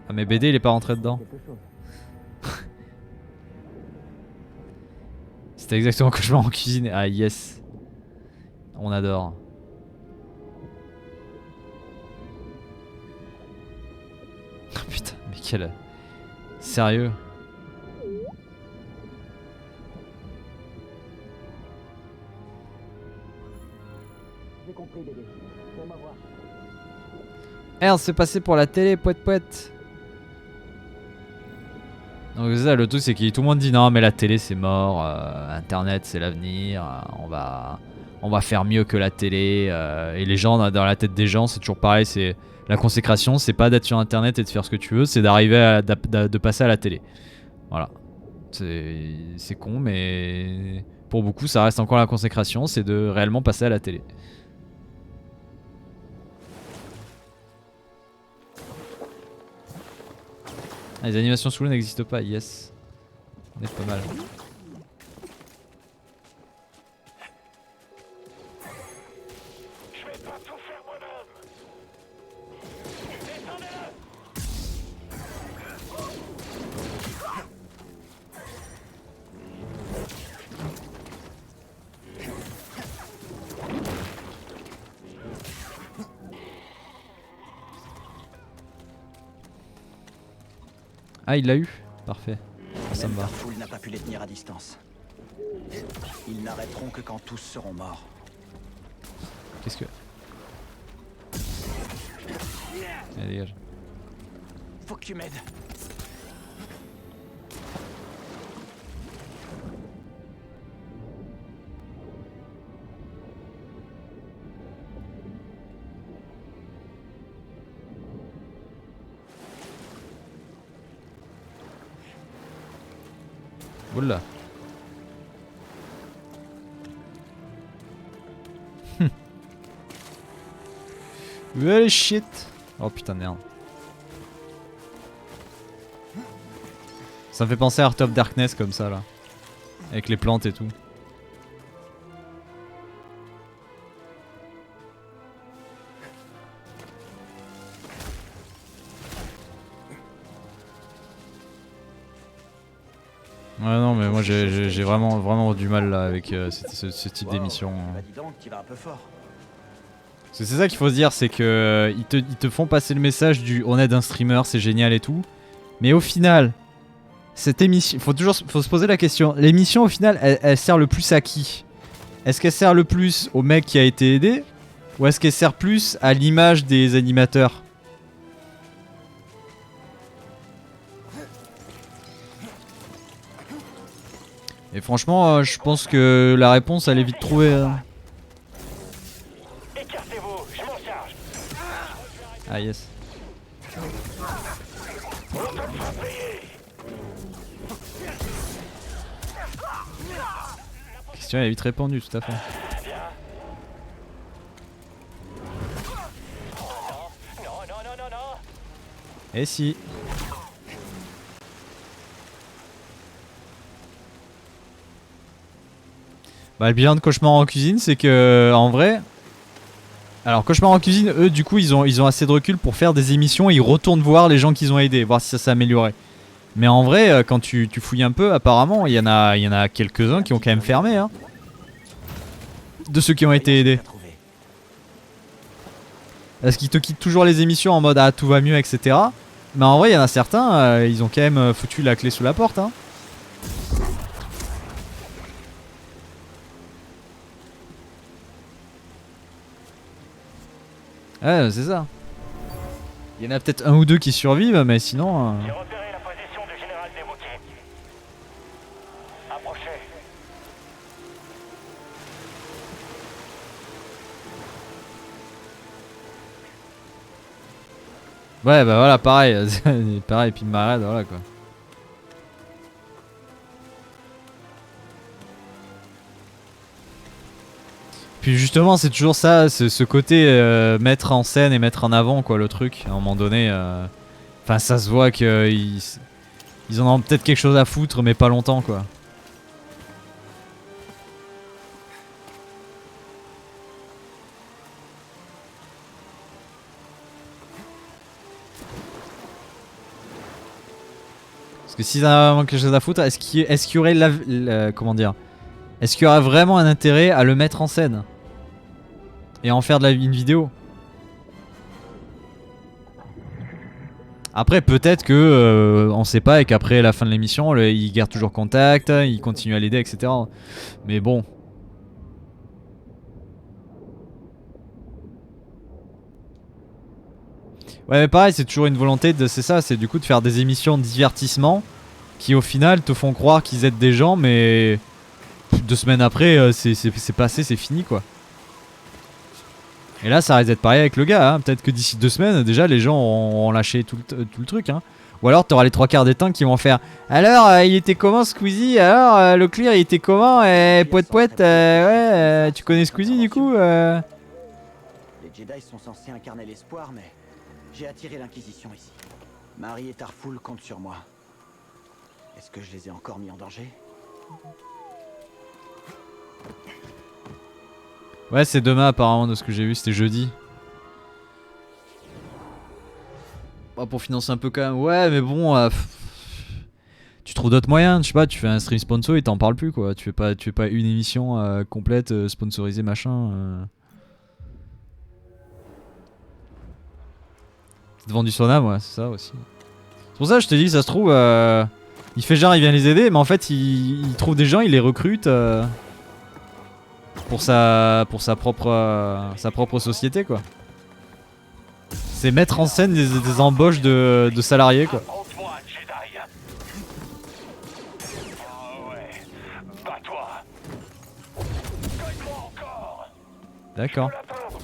Ah mais BD il est pas rentré dedans. C'était exactement que je vais en cuisine. Ah yes. On adore. Putain mais quel... Sérieux? J'ai compris, bébé. Pour m'avoir. Eh, on s'est passé pour la télé, poète poète. Donc ça, le truc c'est que tout le monde dit non mais la télé c'est mort, internet c'est l'avenir, on va faire mieux que la télé, et les gens dans la tête des gens c'est toujours pareil, c'est la consécration, c'est pas d'être sur internet et de faire ce que tu veux, c'est d'arriver de passer à la télé. Voilà. C'est con mais pour beaucoup ça reste encore la consécration, c'est de réellement passer à la télé. Les animations sous l'eau n'existent pas, yes. On est pas mal. Ah, il l'a eu. Parfait. Ça Même me va. Tarful n'a pas pu les tenir à distance. Ils n'arrêteront que quand tous seront morts. Qu'est-ce que... Allez, dégage. Faut que tu m'aides. Oula. Well shit. Oh putain de merde. Ça me fait penser à Heart of Darkness comme ça là. Avec les plantes et tout. Ouais non mais moi j'ai vraiment du mal là avec ce type d'émission. Bah dis donc, tu vas un peu fort. Parce que c'est ça qu'il faut se dire, c'est que ils te font passer le message du on aide un streamer, c'est génial et tout. Mais au final, cette émission, faut se poser la question, l'émission au final, elle sert le plus à qui? Est-ce qu'elle sert le plus au mec qui a été aidé? Ou est-ce qu'elle sert plus à l'image des animateurs? Et franchement, je pense que la réponse elle est vite trouvée. Écartez-vous, je m'en charge. Ah yes. Question est vite répondue, tout à fait. Et si. Bah le bilan de Cauchemar en cuisine c'est que en vrai. Alors Cauchemar en cuisine, eux du coup ils ont assez de recul pour faire des émissions et ils retournent voir les gens qu'ils ont aidés, voir si ça s'est amélioré. Mais en vrai quand tu fouilles un peu apparemment il y en a quelques-uns qui ont quand même fermé hein. De ceux qui ont été aidés. Parce qu'ils te quittent toujours les émissions en mode ah tout va mieux etc. Mais en vrai il y en a certains ils ont quand même foutu la clé sous la porte hein. Ouais, c'est ça. Il y en a peut-être un ou deux qui survivent, mais sinon. J'ai repéré la position du général des Wookiees. Approchez. Ouais, bah voilà, pareil. Pareil, puis Marad, voilà quoi. Puis justement, c'est toujours ça, ce côté mettre en scène et mettre en avant quoi, le truc. À un moment donné, enfin, ça se voit qu'ils en ont peut-être quelque chose à foutre, mais pas longtemps quoi. Parce que s'ils en ont vraiment quelque chose à foutre, est-ce qu'il y aurait comment dire? Est-ce qu'il y aurait vraiment un intérêt à le mettre en scène? Et en faire une vidéo? Après peut-être que on sait pas et qu'après la fin de l'émission ils gardent toujours contact, ils continuent à l'aider etc. Mais bon. Ouais mais pareil c'est toujours une volonté de c'est ça, c'est du coup de faire des émissions de divertissement qui au final te font croire qu'ils aident des gens mais 2 semaines après c'est passé, c'est fini quoi. Et là ça risque d'être pareil avec le gars, hein. Peut-être que d'ici 2 semaines déjà les gens ont lâché tout le truc hein. Ou alors t'auras les 3 quarts des temps qui vont faire alors il était comment Squeezie? Alors le clear il était comment? Poète ouais tu connais Squeezie du coup Les Jedi sont censés incarner l'espoir mais j'ai attiré l'inquisition ici. Marie et Tarful comptent sur moi. Est-ce que je les ai encore mis en danger? Ouais c'est demain apparemment de ce que j'ai vu, c'était jeudi. Bah, pour financer un peu quand même, ouais mais bon tu trouves d'autres moyens, je sais pas, tu fais un stream sponsor et t'en parles plus quoi. Tu fais pas une émission complète sponsorisée machin. C'est vendu son âme ouais c'est ça aussi. C'est pour ça que je te dis, ça se trouve, il fait genre il vient les aider, mais en fait il trouve des gens, il les recrute pour sa propre société quoi. C'est mettre en scène des embauches de salariés quoi. Affronte-moi, Jedi. Oh ouais, bats-toi. Gagne-moi encore. D'accord. L'attendre.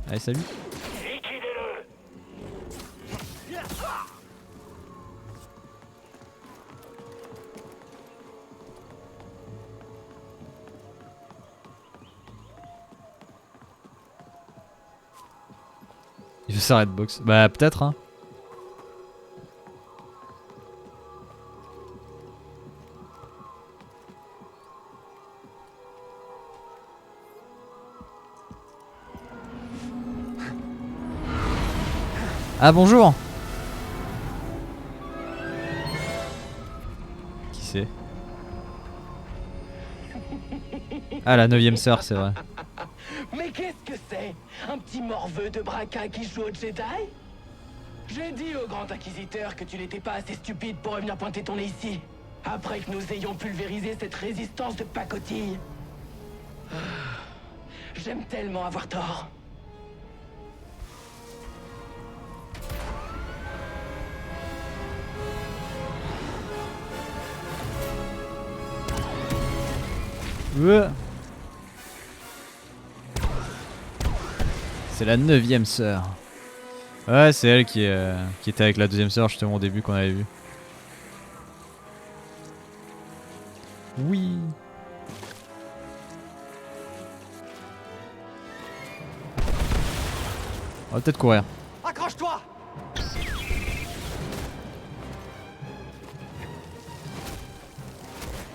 Allez salut. Liquidez-le. Il veut sa redbox. Bah peut-être hein. Ah bonjour. Qui c'est? Ah la 9ème sœur c'est vrai. Mais qu'est-ce que c'est? Un petit morveux de Braca qui joue au Jedi? J'ai dit au grand inquisiteur que tu n'étais pas assez stupide pour revenir pointer ton nez ici. Après que nous ayons pulvérisé cette résistance de pacotille. Ah, j'aime tellement avoir tort. Ouais. C'est la 9ème sœur. Ouais, c'est elle qui était avec la 2ème sœur justement au début qu'on avait vu. Oui. On va peut-être courir. Accroche-toi!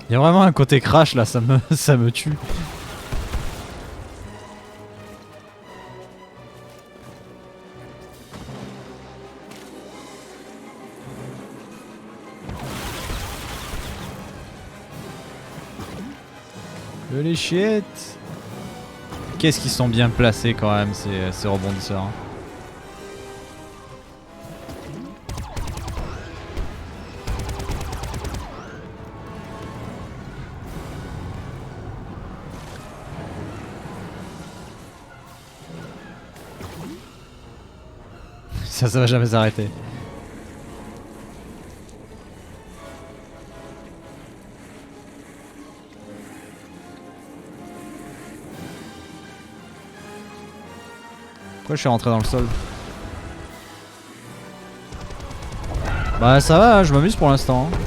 Il y a vraiment un côté crash là, ça me tue. Les chiettes. Qu'est-ce qu'ils sont bien placés quand même ces rebondisseurs hein. Ça va jamais s'arrêter. Pourquoi je suis rentré dans le sol? Bah ça va, hein, je m'amuse pour l'instant. Hein.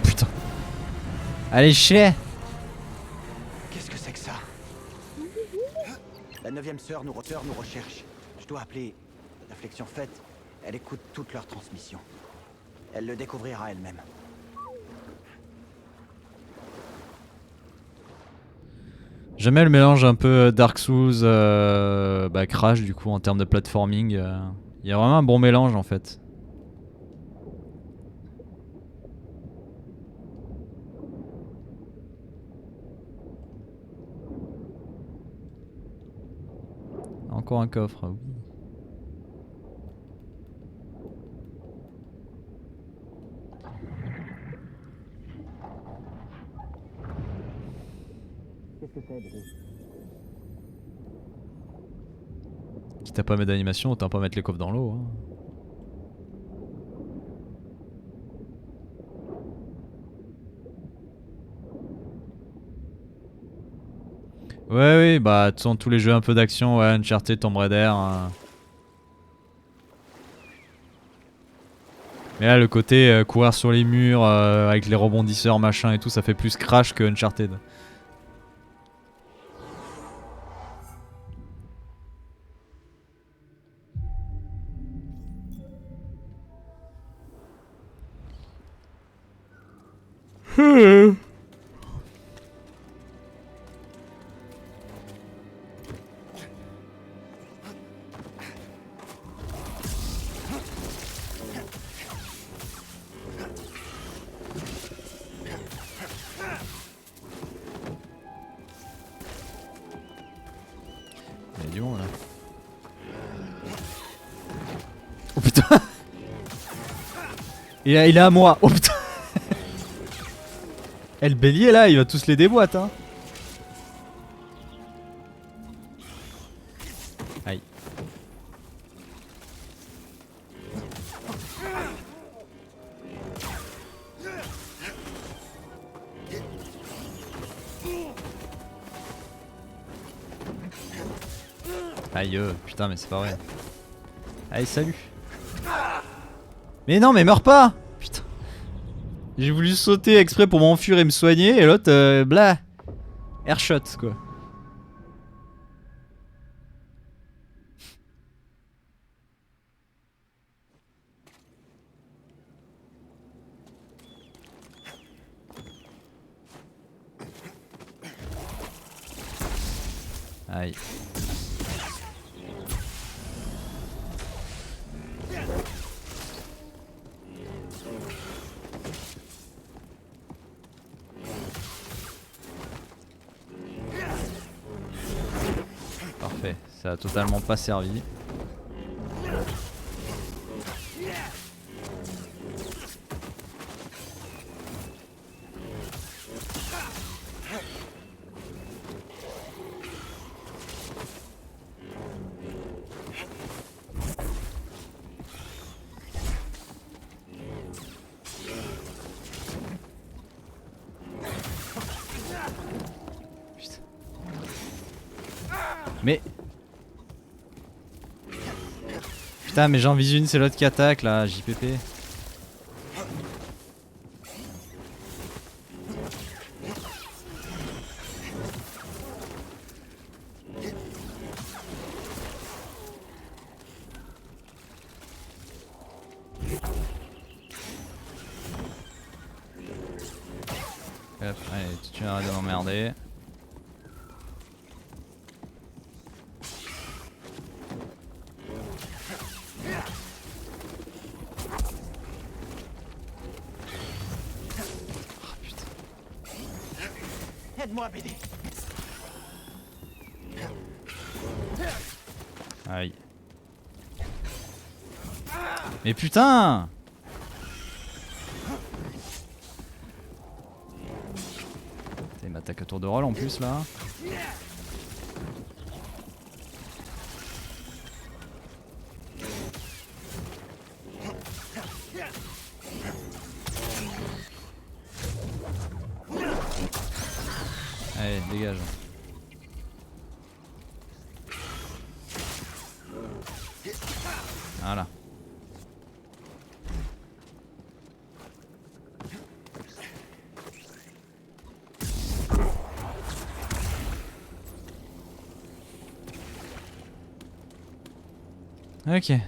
Putain. Allez chier. Qu'est-ce que c'est que ça? La 9ème sœur nous recherche. Je dois appeler. La flexion faite, elle écoute toutes leurs transmissions. Elle le découvrira elle-même. Jamais le mélange un peu Dark Souls, bah Crash du coup en termes de platforming. Il y a vraiment un bon mélange en fait. Encore un coffre, oui. Qu'est-ce que c'est, Drew? Quitte à pas mettre d'animation, autant pas mettre les coffres dans l'eau. Hein. Ouais, oui, bah, de toute façon, tous les jeux un peu d'action, ouais, Uncharted, Tomb Raider. Hein. Mais là, le côté courir sur les murs avec les rebondisseurs, machin et tout, ça fait plus Crash que Uncharted. Il y a du monde là. Oh putain. il est à moi. Oh putain. Eh, le bélier là, il va tous les déboîter hein. Aïe. Aïe, putain, mais c'est pas vrai. Allez, salut. Mais non, mais meurs pas. Putain. J'ai voulu sauter exprès pour m'enfuir et me soigner, et l'autre, blah. Airshot, quoi. Aïe. Parfait, ça a totalement pas servi. Mais... Putain mais j'en vise une, c'est l'autre qui attaque là, JPP. Hop, allez, tu arrêtes de m'emmerder. Aide-moi, BD. Aïe. Mais putain! Il m'attaque à tour de rôle en plus là. Allez, dégage. Voilà. Ok.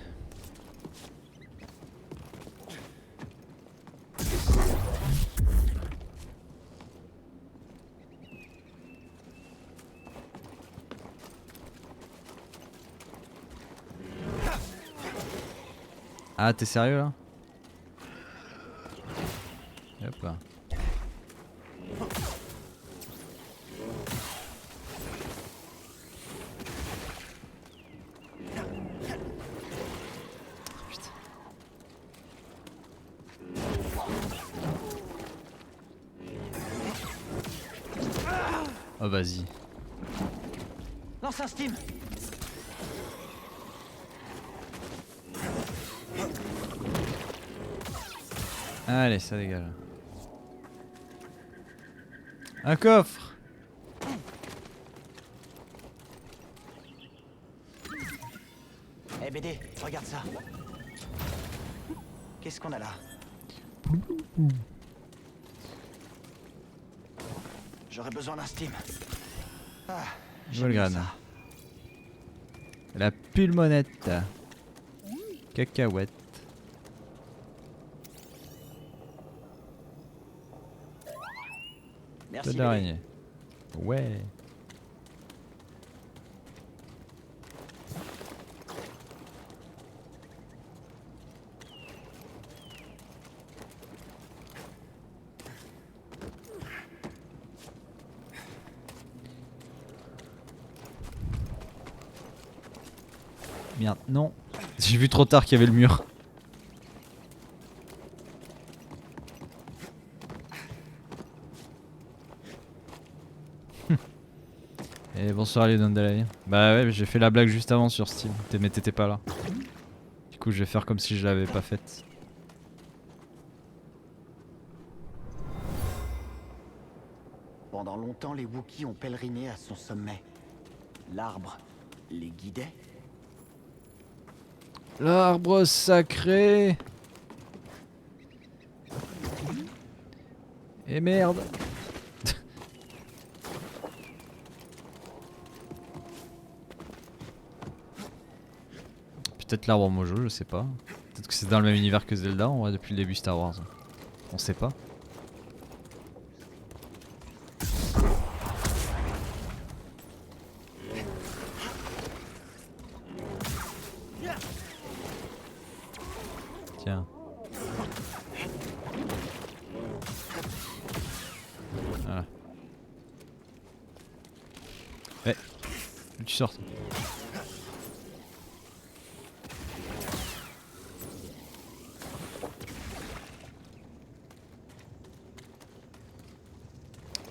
Ah, t'es sérieux là? Hop là. Putain. Oh vas-y. Lance un steam. Allez, ça dégage. Un coffre. Eh BD, regarde ça. Qu'est-ce qu'on a là? J'aurais besoin d'un steam. Ah, Nouvelle j'aime graine. ça. La pulmonette. Cacahuète. Merci. Tête BD. d'araignée. Ouais. Merde, non. J'ai vu trop tard qu'il y avait le mur. Et bonsoir les Dondalay. Bah ouais, j'ai fait la blague juste avant sur Steam, mais t'étais pas là. Du coup je vais faire comme si je l'avais pas faite. Pendant longtemps, les Wookiees ont pèleriné à son sommet. L'arbre les guidait. L'arbre sacré. Et merde. Peut-être l'arbre mojo, je sais pas. Peut-être que c'est dans le même univers que Zelda, en vrai, depuis le début Star Wars. On sait pas. Tiens. Voilà. Eh, où tu sors?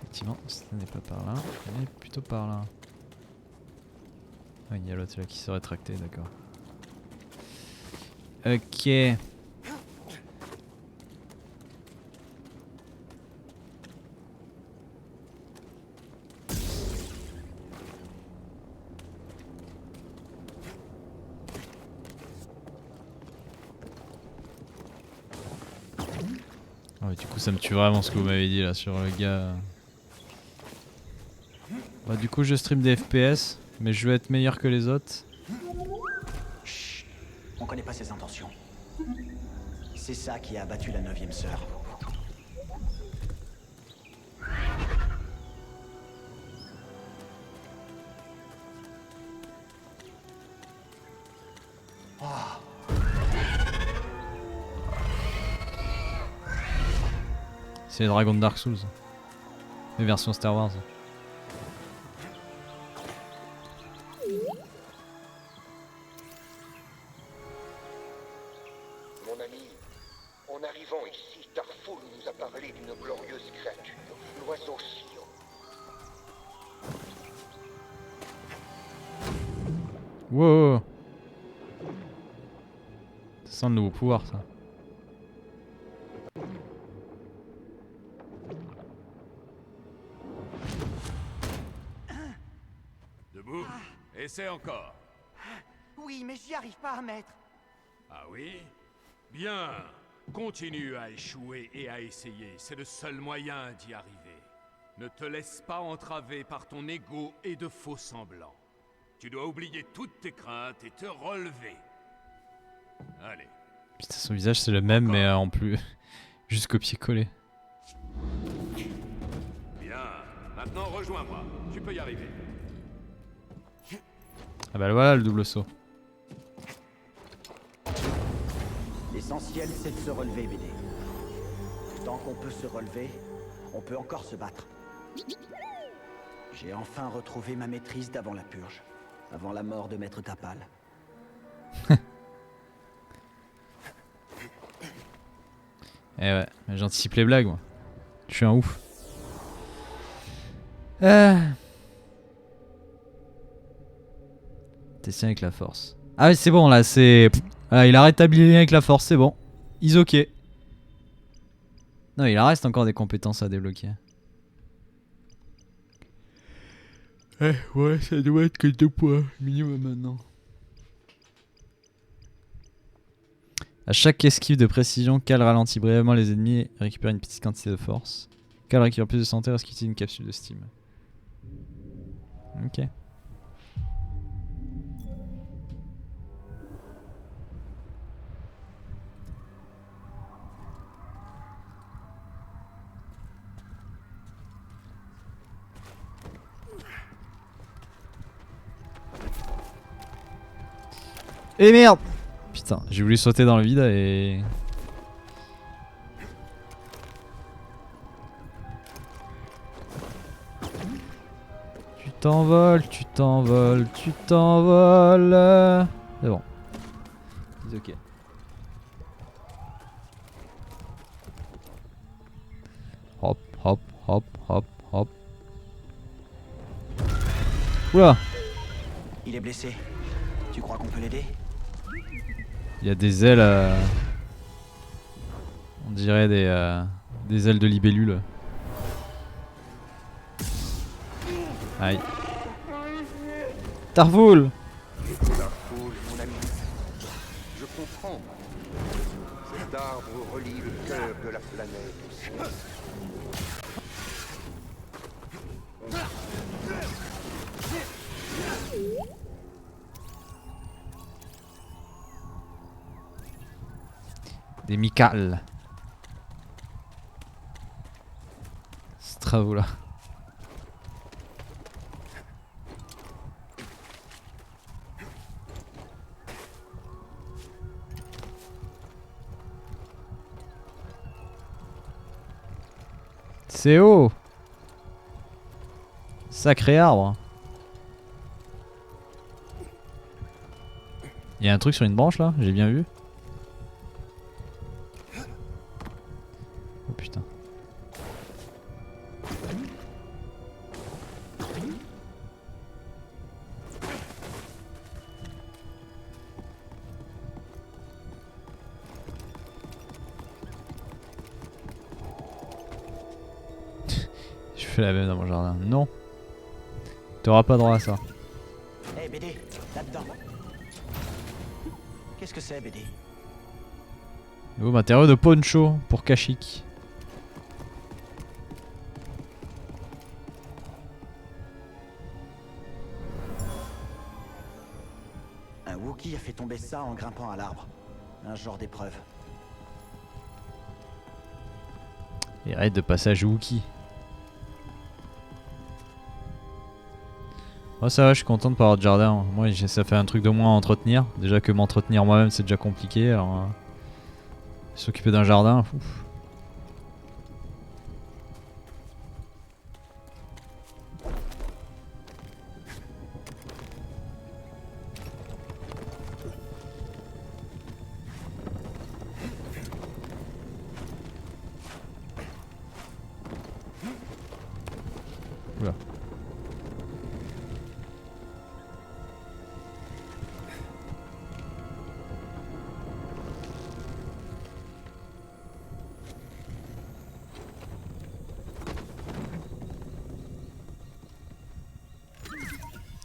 Effectivement, ce n'est pas par là, mais plutôt par là. Oui, il y a l'autre là qui s'est rétracté, d'accord. Ok. Ah ouais, du coup ça me tue vraiment ce que vous m'avez dit là sur le gars. Bah du coup je stream des FPS, mais je vais être meilleur que les autres. Chut, on connaît pas ses intentions. C'est ça qui a abattu la 9e sœur. C'est les dragons de Dark Souls. Les versions Star Wars. Mon ami, en arrivant ici, Tarful nous a parlé d'une glorieuse créature, l'oiseau Sion. Wow. Ça sent le nouveau pouvoir ça. Debout. Essaie encore. Oui, mais j'y arrive pas, maître. Ah oui? Bien. Continue à échouer et à essayer. C'est le seul moyen d'y arriver. Ne te laisse pas entraver par ton ego et de faux semblants. Tu dois oublier toutes tes craintes et te relever. Allez. Putain, son visage c'est le même mais en plus juste copier-coller. Bien. Maintenant rejoins-moi. Tu peux y arriver. Ah bah voilà le double saut. L'essentiel, c'est de se relever, BD. Tant qu'on peut se relever, on peut encore se battre. J'ai enfin retrouvé ma maîtrise d'avant la purge, avant la mort de Maître Tapal. Eh ouais, j'anticipe les blagues moi. Je suis un ouf. T'es sain avec la force. Ah oui c'est bon là, c'est... Ah, il a rétabli les liens avec la force, c'est bon. He's ok. Non, il en reste encore des compétences à débloquer. Ouais, ça doit être que 2 points minimum maintenant. À chaque esquive de précision, Cal ralentit brièvement les ennemis et récupère une petite quantité de force. Cal récupère plus de santé lorsqu'il utilise une capsule de Steam. Ok. Et merde! Putain, j'ai voulu sauter dans le vide et... Tu t'envoles, tu t'envoles, tu t'envoles. C'est bon. C'est ok. Hop, hop, hop, hop, hop. Oula. Il est blessé. Tu crois qu'on peut l'aider? Il y a des ailes. On dirait des ailes de libellule. Aïe. Tarvoul. Tarfoul, mon ami. Je comprends. Cet arbre relie le cœur de la planète au ciel. Des Mikal. Stravoula. C'est haut. Sacré arbre. Il y a un truc sur une branche là, j'ai bien vu. Oh putain. Je fais la même dans mon jardin. Non. T'auras pas droit à ça. Hé BD, là-dedans. Qu'est-ce que c'est BD? Nouveau matériau de poncho pour Kashyyyk. Un Wookie a fait tomber ça en grimpant à l'arbre. Un genre d'épreuve. Et arrête de passage Wookie. Oh ça va, je suis content de pas avoir de jardin. Moi ça fait un truc de moins à entretenir. Déjà que m'entretenir moi-même c'est déjà compliqué. Alors s'occuper d'un jardin. Ouf. Oula.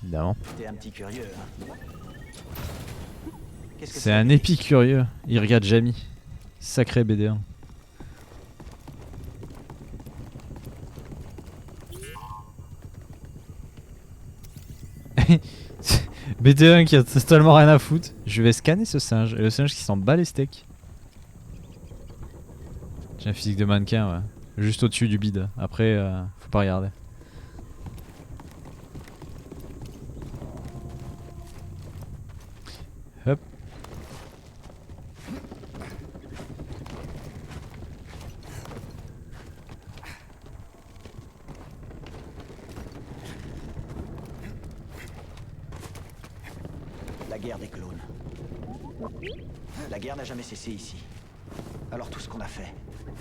Évidemment. T'es un petit curieux, hein? Qu'est-ce que C'est un épicurieux. Il regarde Jamie. Sacré BD1. BD1 qui a totalement rien à foutre. Je vais scanner ce singe. Et le singe qui s'en bat les steaks. J'ai un physique de mannequin, ouais. Juste au-dessus du bide. Après, faut pas regarder. Hop. La guerre des clones. La guerre n'a jamais cessé ici. Alors tout ce qu'on a fait,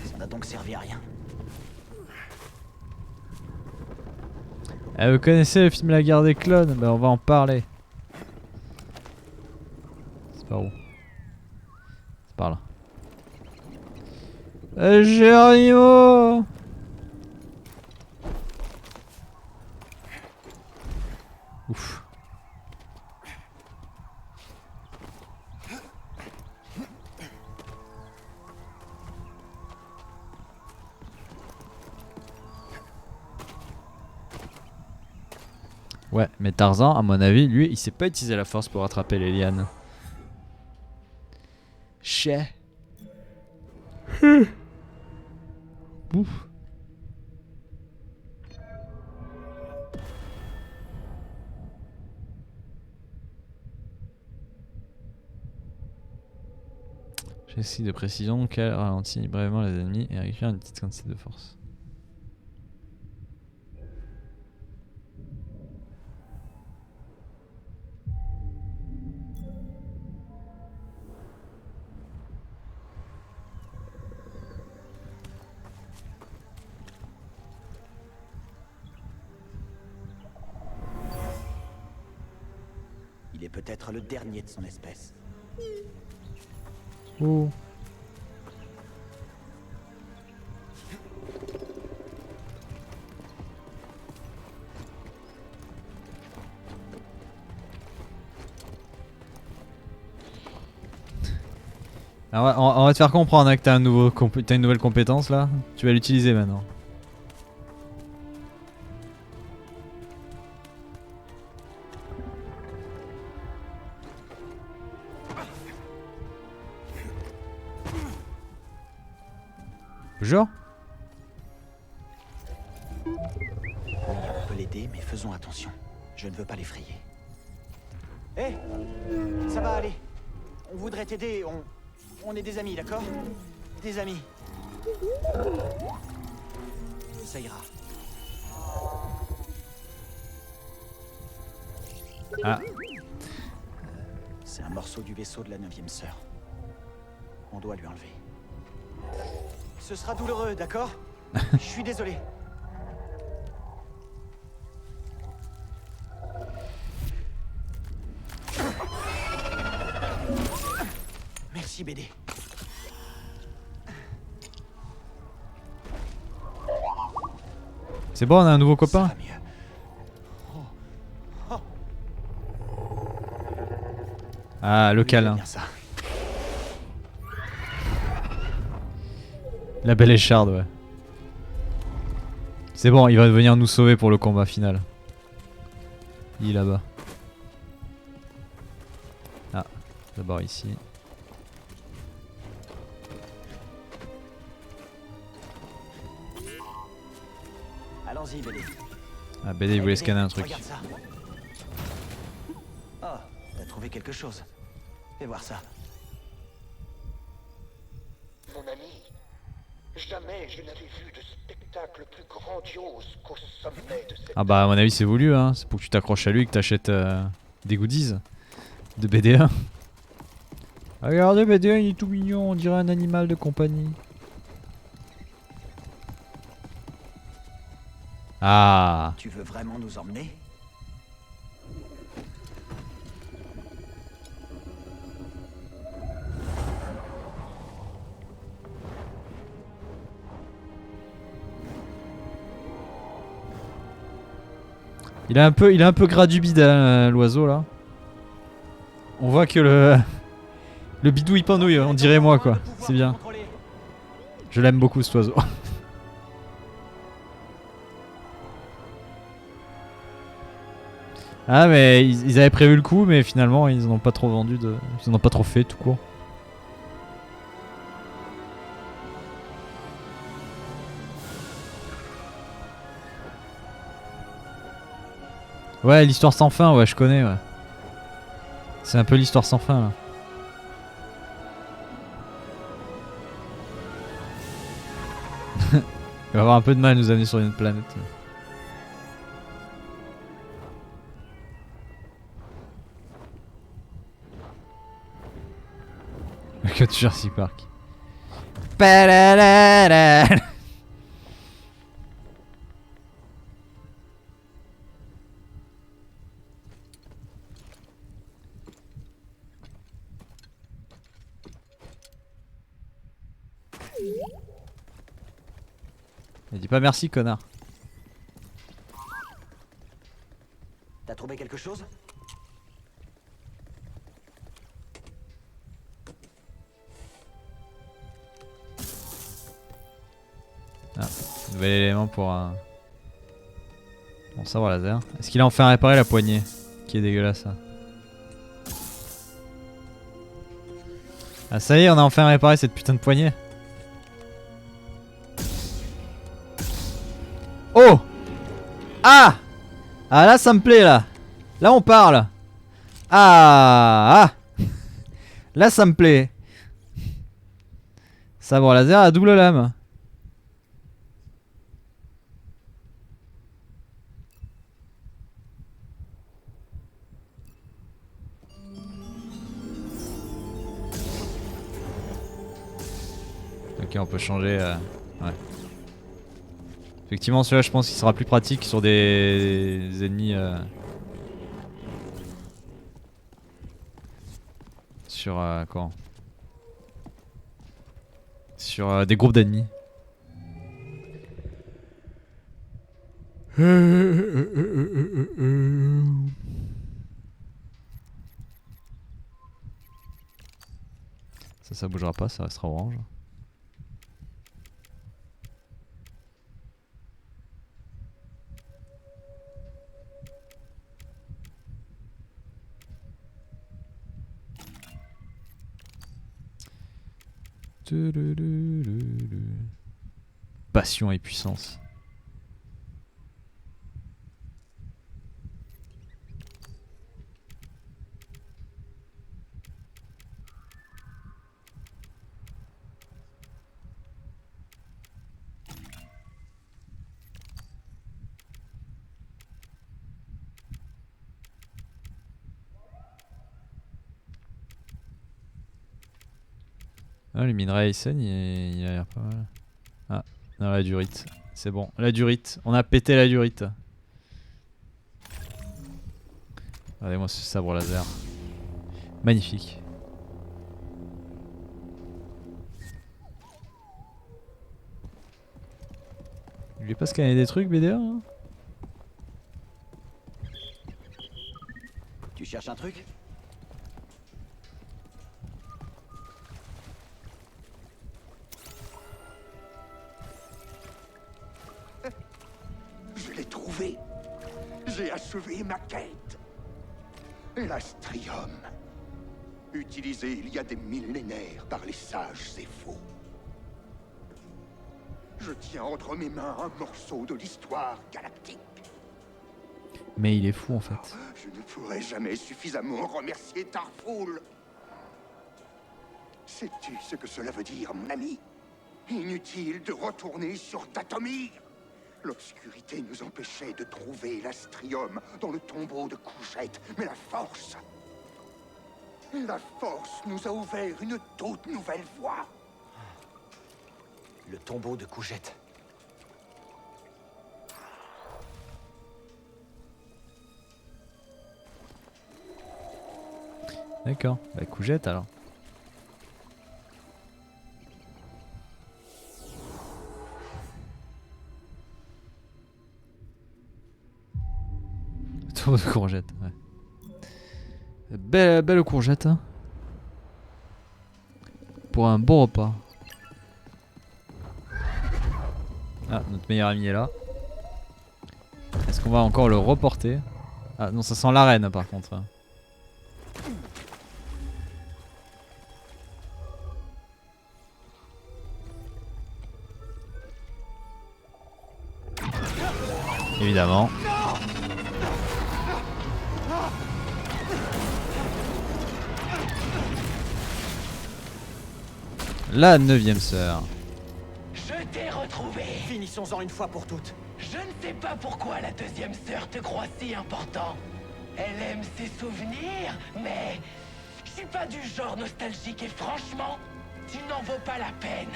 ça n'a donc servi à rien. Vous connaissez le film La guerre des clones? Bah on va en parler. C'est par où? C'est par là. Geronimo! Ouf. Ouais, mais Tarzan, à mon avis, lui, il sait pas utiliser la force pour attraper les lianes. Chais. Ouf. J'essaie de précision qu'elle ralentit brièvement les ennemis et récupère une petite quantité de force. Il est peut-être le dernier de son espèce. Oh. Alors, on va te faire comprendre hein, que t'as une nouvelle compétence là. Tu vas l'utiliser maintenant. Bonjour. On peut l'aider, mais faisons attention. Je ne veux pas l'effrayer. Hé, ça va aller. On voudrait t'aider, on est des amis, d'accord? Des amis. Ça ira. Ah. C'est un morceau du vaisseau de la 9e sœur. On doit lui enlever. Ce sera douloureux, d'accord? Je suis désolé. Merci, BD. C'est bon, on a un nouveau copain. Ça va mieux. Oh. Ah, le câlin. Bien ça. La belle écharde, ouais. C'est bon, il va venir nous sauver pour le combat final. Il est là-bas. Ah, d'abord ici. Allons-y, BD. Ah, BD, il voulait scanner un truc. Regarde ça. Oh, t'as trouvé quelque chose. Fais voir ça. Mon ami, jamais je n'avais vu de spectacle plus grandiose qu'au sommet de cette... Ah bah à mon avis c'est voulu hein, c'est pour que tu t'accroches à lui et que t'achètes des goodies de BD1. Regardez BD1 il est tout mignon, on dirait un animal de compagnie. Ah. Tu veux vraiment nous emmener? Il est un peu gras du bide l'oiseau là. On voit que le bidou il pendouille, on dirait moi quoi. C'est bien. Je l'aime beaucoup cet oiseau. Ah mais ils avaient prévu le coup mais finalement ils en ont pas trop vendu ils en ont pas trop fait tout court. Ouais, l'histoire sans fin, ouais, je connais, ouais. C'est un peu l'histoire sans fin, là. Il va avoir un peu de mal à nous amener sur une planète. Que de Jurassic Park. Il dit pas merci connard. T'as trouvé quelque chose? Ah, nouvel élément pour un... Bon savoir laser. Est-ce qu'il a enfin réparé la poignée? Qui est dégueulasse ça. Ah ça y est, on a enfin réparé cette putain de poignée. Oh! Ah! Ah là ça me plaît là. Là on parle. Ah! Ah! Là ça me plaît. Sabre laser à double lame. Ok, on peut changer. Ouais. Effectivement, celui-là, je pense qu'il sera plus pratique sur des ennemis. Sur quoi? Sur des groupes d'ennemis. Ça bougera pas, ça restera orange. Passion et puissance. Ah, le minerai Eisen, il a l'air pas mal. Ah, non, la durite. C'est bon, la durite. On a pété la durite. Regardez-moi ce sabre laser. Magnifique. Je lui ai pas scanné des trucs, BDA hein? Tu cherches un truc? Je l'ai trouvé. J'ai achevé ma quête. L'astrium. Utilisé il y a des millénaires par les sages et faux. Je tiens entre mes mains un morceau de l'histoire galactique. Mais il est fou en fait. Je ne pourrai jamais suffisamment remercier Tarful. Sais-tu ce que cela veut dire, mon ami? Inutile de retourner sur Dathomir. L'obscurité nous empêchait de trouver l'astrium dans le tombeau de Couchette, mais la force nous a ouvert une toute nouvelle voie. Le tombeau de Cougette. D'accord, bah Cougette alors. Tombeau de courgette, ouais. Belle courgette. Hein. Pour un bon repas. Ah, notre meilleur ami est là. Est-ce qu'on va encore le reporter? Ah non, ça sent l'arène par contre. Évidemment. La 9ème sœur. Je t'ai retrouvé. Finissons-en une fois pour toutes. Je ne sais pas pourquoi la deuxième sœur te croit si important. Elle aime ses souvenirs, mais je suis pas du genre nostalgique et franchement, tu n'en vaux pas la peine.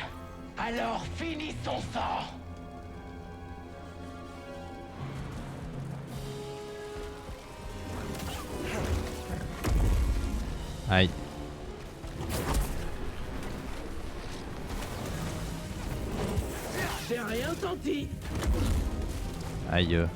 Alors finissons-en. Aïe. J'ai rien senti. Aïe.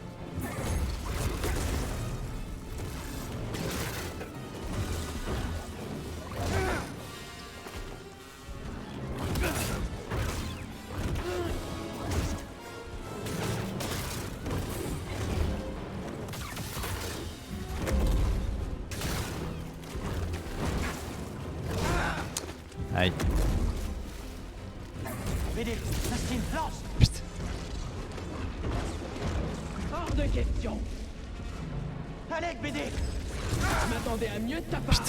Aïe. BD, Nastin, lance. Putain. Hors de question. Allez, BD. Je m'attendais à mieux de ta part.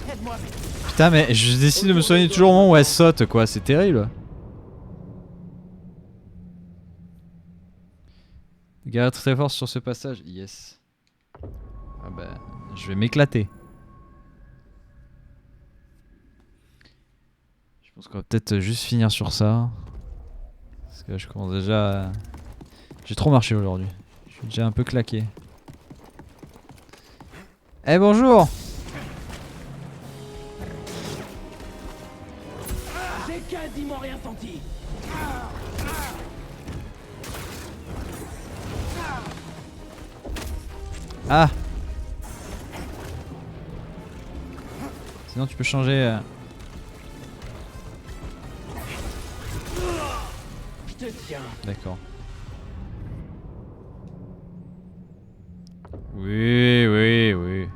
Aide-moi, BD. Putain, mais je décide de me soigner toujours au moment où elle saute, quoi. C'est terrible. Garde très fort sur ce passage. Yes. Ah bah, je vais m'éclater. Je pense qu'on va peut-être juste finir sur ça. Parce que je commence déjà à... J'ai trop marché aujourd'hui. Je suis déjà un peu claqué. Eh bonjour. J'ai quasiment rien senti. Ah. Sinon tu peux changer. Je te tiens. D'accord. Oui, oui, oui.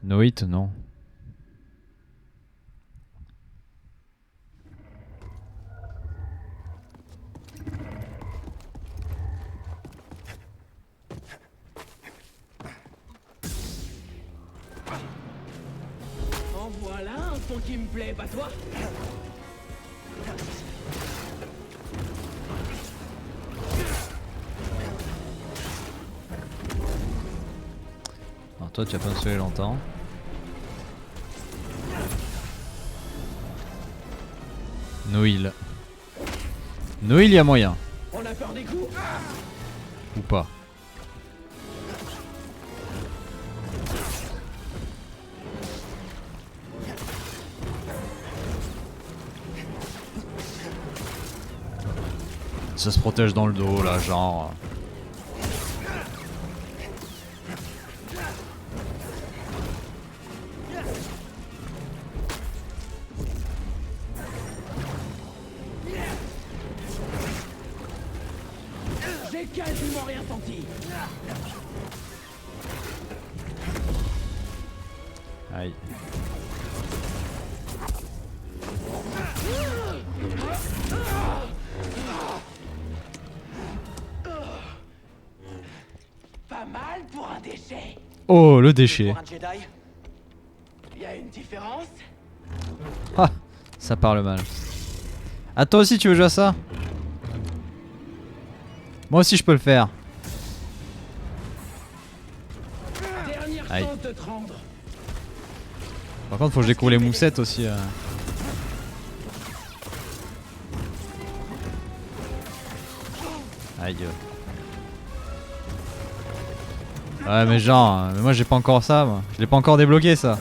No hit, non. En voilà un son qui me plaît, pas toi? Alors toi tu vas pas me sauver longtemps. No heal. No heal, y a moyen. On a peur des coups? Ou pas. Ça se protège dans le dos là, genre. J'ai quasiment rien senti. Aïe. Pas mal pour un déchet. Oh, le déchet. Pour un Jedi, Y a une différence? Ah, ça parle mal. Ah, toi aussi tu veux jouer à ça? Moi aussi je peux le faire. Dernière Aïe. chance de te rendre. Par contre faut que je découvre les moussettes aussi. Aïe. Ouais mais genre, mais moi j'ai pas encore ça moi. Je l'ai pas encore débloqué ça.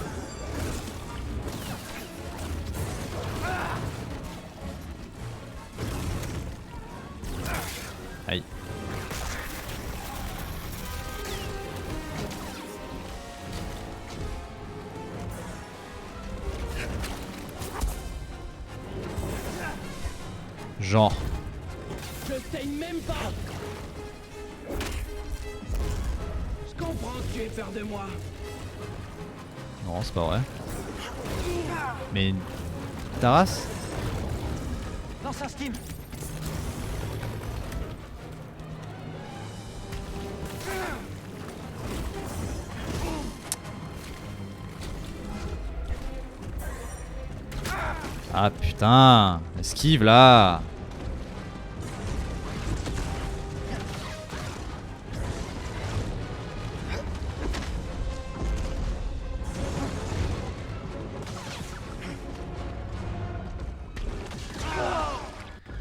Aïe. Genre. Je saigne même pas. Je comprends que tu aies peur de moi. Non, c'est pas vrai. Mais. Ta race? lance un steam. Ah putain, esquive là.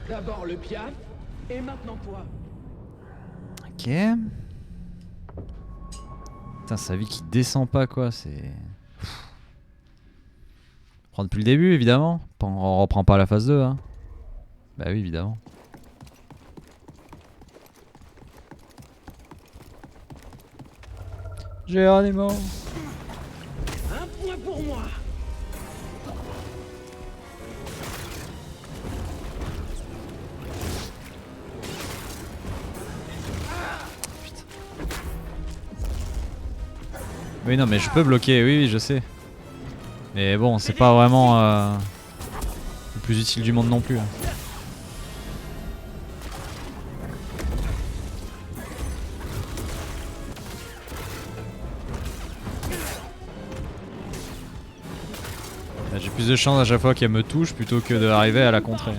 D'abord le piaf, et maintenant toi. Ok. Putain, sa vie qui descend pas quoi, c'est... Prends depuis le début évidemment, on reprend pas la phase 2 hein. Bah oui évidemment. Géronimo. Un point pour moi. Oui non mais je peux bloquer, oui je sais. Mais bon c'est pas vraiment le plus utile du monde non plus. J'ai plus de chance à chaque fois qu'elle me touche plutôt que d'arriver à la contrer.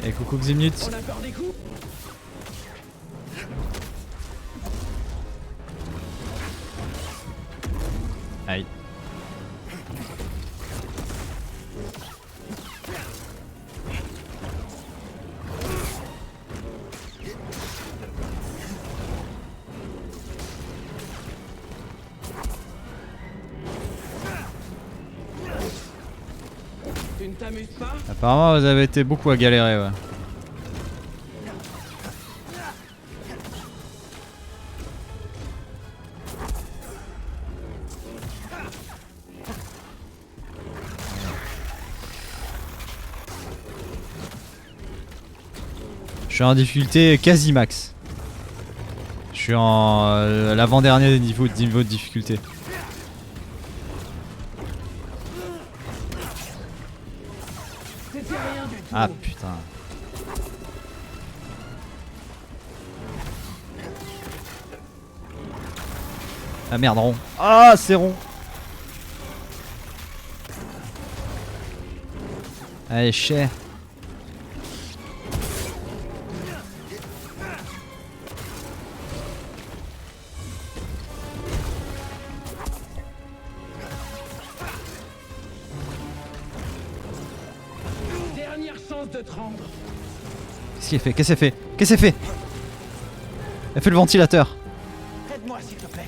Et coucou Ximnut. On a peur des coups. Aïe. Tu ne t'amuses pas? Apparemment, vous avez été beaucoup à galérer, ouais. Je suis en difficulté quasi max. Je suis en l'avant-dernier niveau de difficulté. C'était rien du tout. Ah putain. Ah merde, rond. Ah, c'est rond. Allez, cher. Dernière chance de te rendre. Qu'est-ce qu'elle fait? Qu'est-ce qu'elle fait? Qu'est-ce qu'elle fait? Elle fait le ventilateur. Aide-moi, s'il te plaît.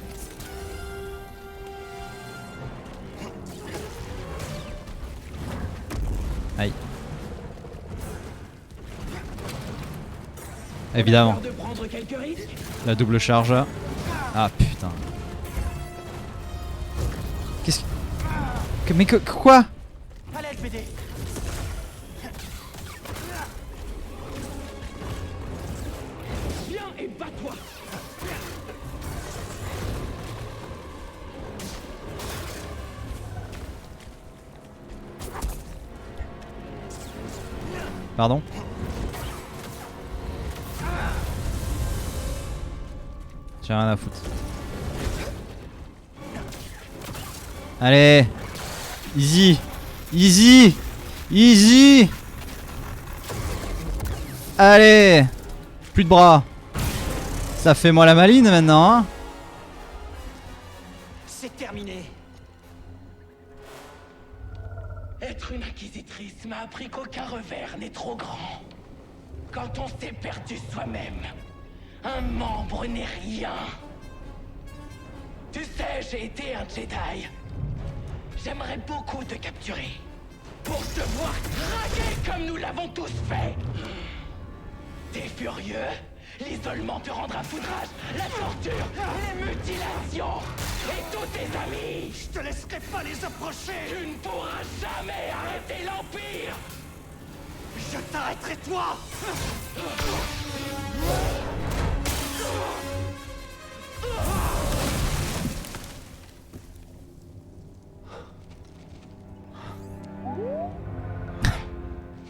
Aïe. Évidemment. Peur de prendre quelques risques? La double charge. Ah putain. Qu'est-ce que... Mais quoi? À l'aide, BD. Viens et bats-toi. Pardon? J'ai rien à foutre. Allez! Easy! Easy! Easy! Allez! Plus de bras! Ça fait moi la maline maintenant, hein? C'est terminé. Être une inquisitrice m'a appris qu'aucun revers n'est trop grand. Quand on s'est perdu soi-même, un membre n'est rien. Tu sais, j'ai été un Jedi. J'aimerais beaucoup te capturer. Pour te voir craquer comme nous l'avons tous fait. T'es furieux? L'isolement te rendra foudrage, la torture, les mutilations et tous tes amis. Je te laisserai pas les approcher. Tu ne pourras jamais arrêter l'Empire. Je t'arrêterai, toi.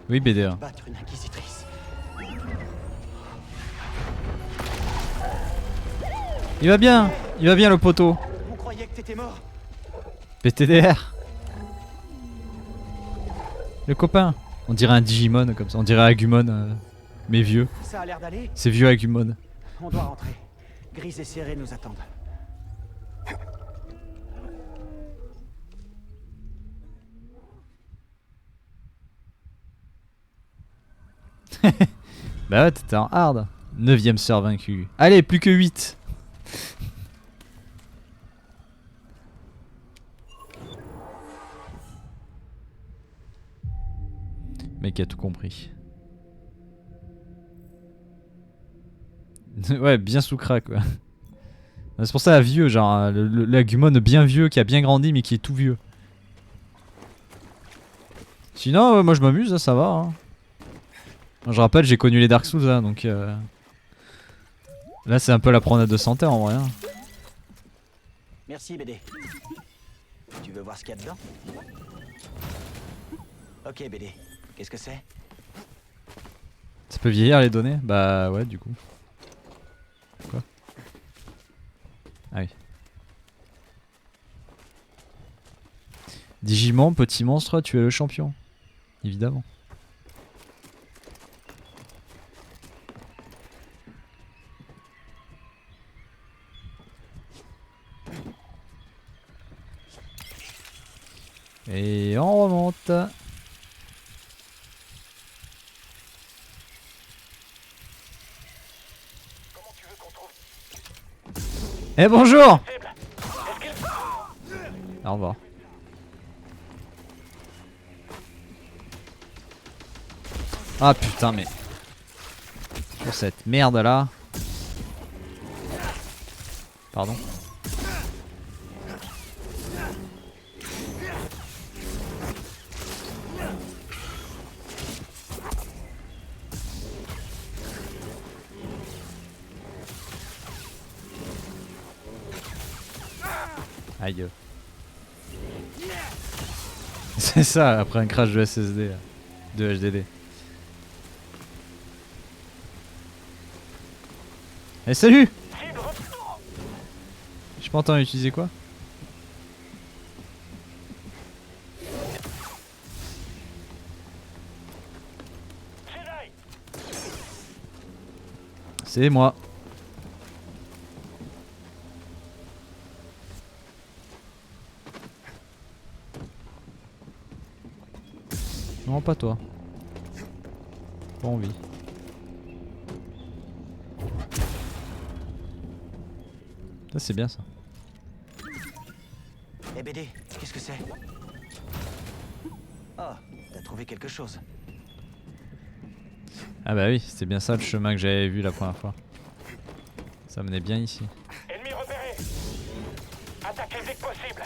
Oui, BD1. Battre une inquisitrice. Il va bien le poteau. On croyait que t'étais mort. PTDR. Le copain. On dirait un Digimon comme ça. On dirait Agumon, mais vieux. Ça a l'air d'aller. C'est vieux Agumon. On doit rentrer. Grise et Serré nous attendent. Bah ouais, t'étais en hard. 9ème sœur vaincue. Allez, plus que 8. Mec a tout compris. Ouais, bien sous crack, quoi. C'est pour ça, vieux, genre, l'Agumon bien vieux qui a bien grandi mais qui est tout vieux. Sinon, moi je m'amuse, ça va. Hein. Je rappelle, j'ai connu les Dark Souls, hein, donc là c'est un peu la promenade de santé en vrai. Hein. Merci, BD. Tu veux voir ce qu'il y a dedans? Ok, BD. Qu'est-ce que c'est? Ça peut vieillir les données? Bah ouais, du coup. Quoi? Ah oui. Digimon, petit monstre, tu es le champion. Évidemment. Et on remonte. Eh bonjour. Au revoir. Ah putain mais... Sur cette merde là. Pardon. Aïe. C'est ça après un crash de SSD. De HDD. Eh salut! J'ai pas entendu utiliser quoi? C'est moi. Non, pas toi. Pas envie. Ça c'est bien ça. Eh BD, qu'est-ce que c'est? Oh, t'as trouvé quelque chose. Ah bah oui, c'était bien ça le chemin que j'avais vu la première fois. Ça menait bien ici. Ennemi repéré. Attaquez dès que possible.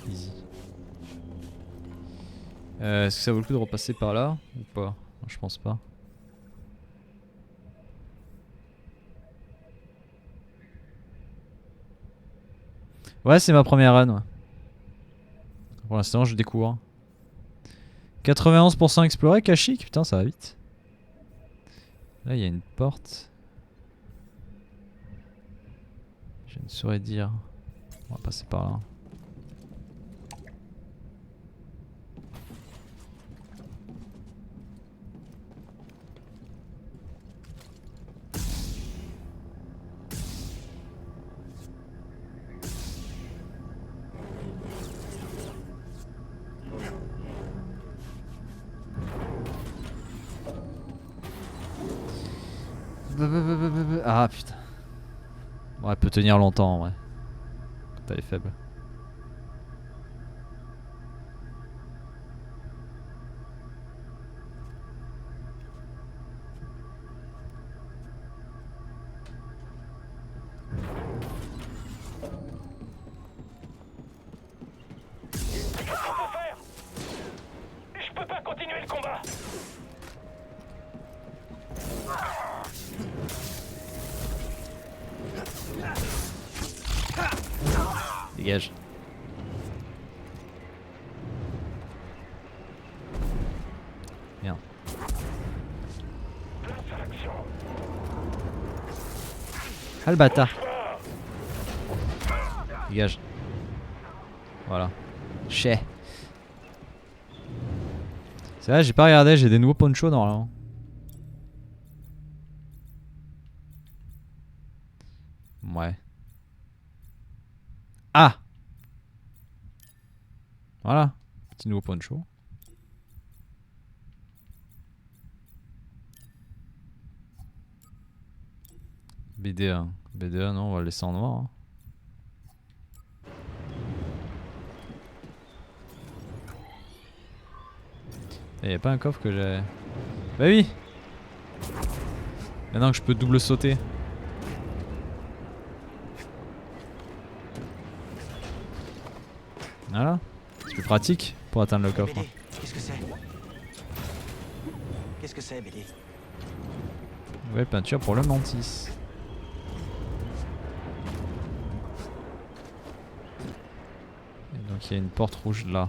Easy. Est-ce que ça vaut le coup de repasser par là ou pas? Je pense pas. Ouais, c'est ma première run. Ouais. Pour l'instant, je découvre. 91% exploré, Kashyyyk, putain, ça va vite. Là, il y a une porte. Je ne saurais dire. On va passer par là. Ah putain. Bon, elle peut tenir longtemps en vrai. Quand elle est faible. Qu'est-ce qu'on peut faire? Je peux pas continuer le combat. Dégage. Merde. Ah le bâtard. Dégage. Voilà. Chais. C'est vrai, j'ai pas regardé, j'ai des nouveaux ponchos normalement. Ouais. Ah! Voilà. Petit nouveau poncho. BD1. BD1, non, on va le laisser en noir. Hein. Y'a pas un coffre que j'ai... Bah oui! Maintenant que je peux double sauter. Voilà, c'est plus pratique pour atteindre le coffre. BD, qu'est-ce que c'est? Qu'est-ce que c'est, BD? Ouais, peinture pour le mantis. Et donc il y a une porte rouge là.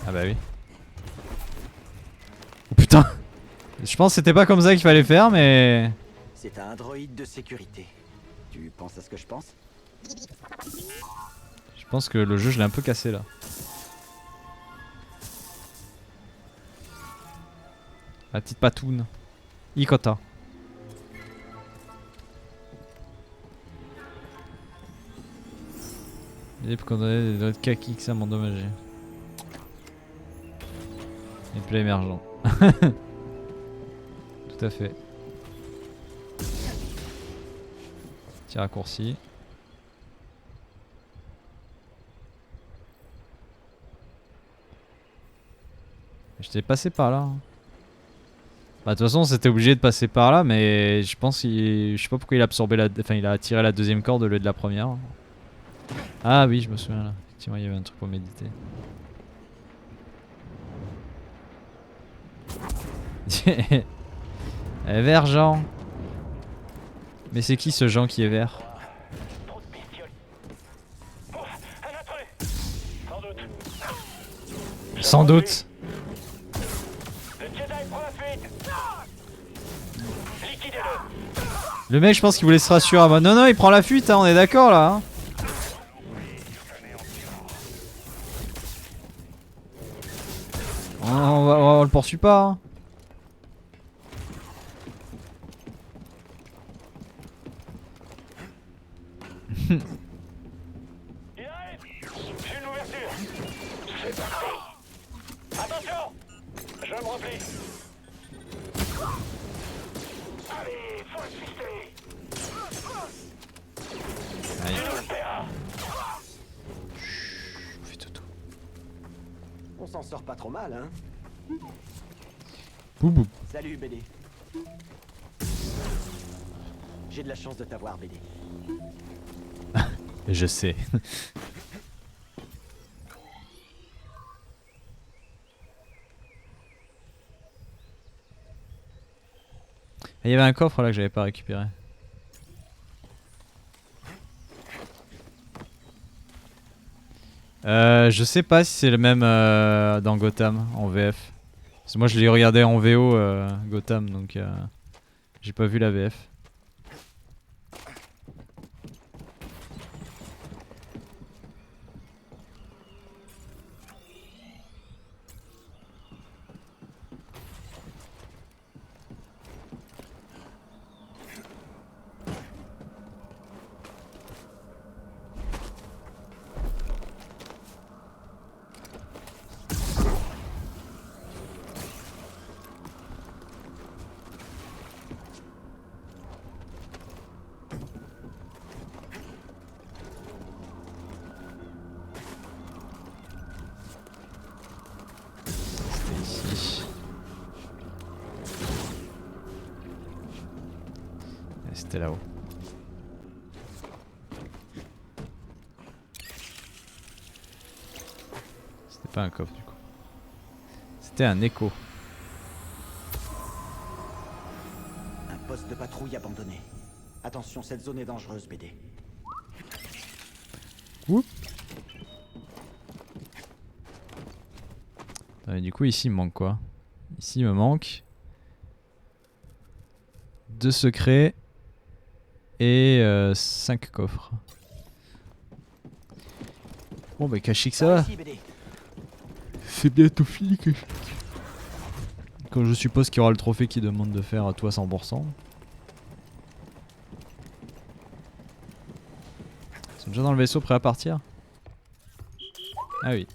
Ah bah oui. Oh putain! Je pense que c'était pas comme ça qu'il fallait faire, mais... C'est un droïde de sécurité. Tu penses à ce que je pense? Je pense que le jeu, je l'ai un peu cassé là. La petite patoune. Ikota. Les condamnés des doigts de kaki que ça m'a endommagé. Et play émergent. Tout à fait. Petit raccourci. J'étais passé par là. Hein. Bah, de toute façon, c'était obligé de passer par là, mais je pense qu'il. Je sais pas pourquoi il a absorbé la. Enfin, il a attiré la deuxième corde au lieu de la première. Ah oui, je me souviens là. Effectivement, il y avait un truc pour méditer. Elle est vert, Jean. Mais c'est qui ce Jean qui est vert? Sans doute. Le mec, je pense qu'il voulait se rassurer. Ah bah non, non, il prend la fuite, hein, on est d'accord là. Hein. On le poursuit pas. Hein. Il arrive. J'ai une ouverture. C'est parti. Attention. Je me replie. Allez, faut assister. Aïe. Tu nous le paieras. Fais tout. On s'en sort pas trop mal, hein. Boubou. Salut, BD. J'ai de la chance de t'avoir, BD. Je sais. Il y avait un coffre là que j'avais pas récupéré. Je sais pas si c'est le même dans Gotham en VF. Parce que moi je l'ai regardé en VO Gotham donc j'ai pas vu la VF. C'était là-haut. C'était pas un coffre du coup. C'était un écho. Un poste de patrouille abandonné. Attention, cette zone est dangereuse, BD. Ouh. Et du coup ici il me manque quoi? Ici il me manque 2 secrets et 5 coffres. Bon bah Kashyyyk ça va. C'est bientôt fini Kashyyyk. Quand je suppose qu'il y aura le trophée qui demande de faire à toi 100%. Ils sont déjà dans le vaisseau prêts à partir? Ah oui.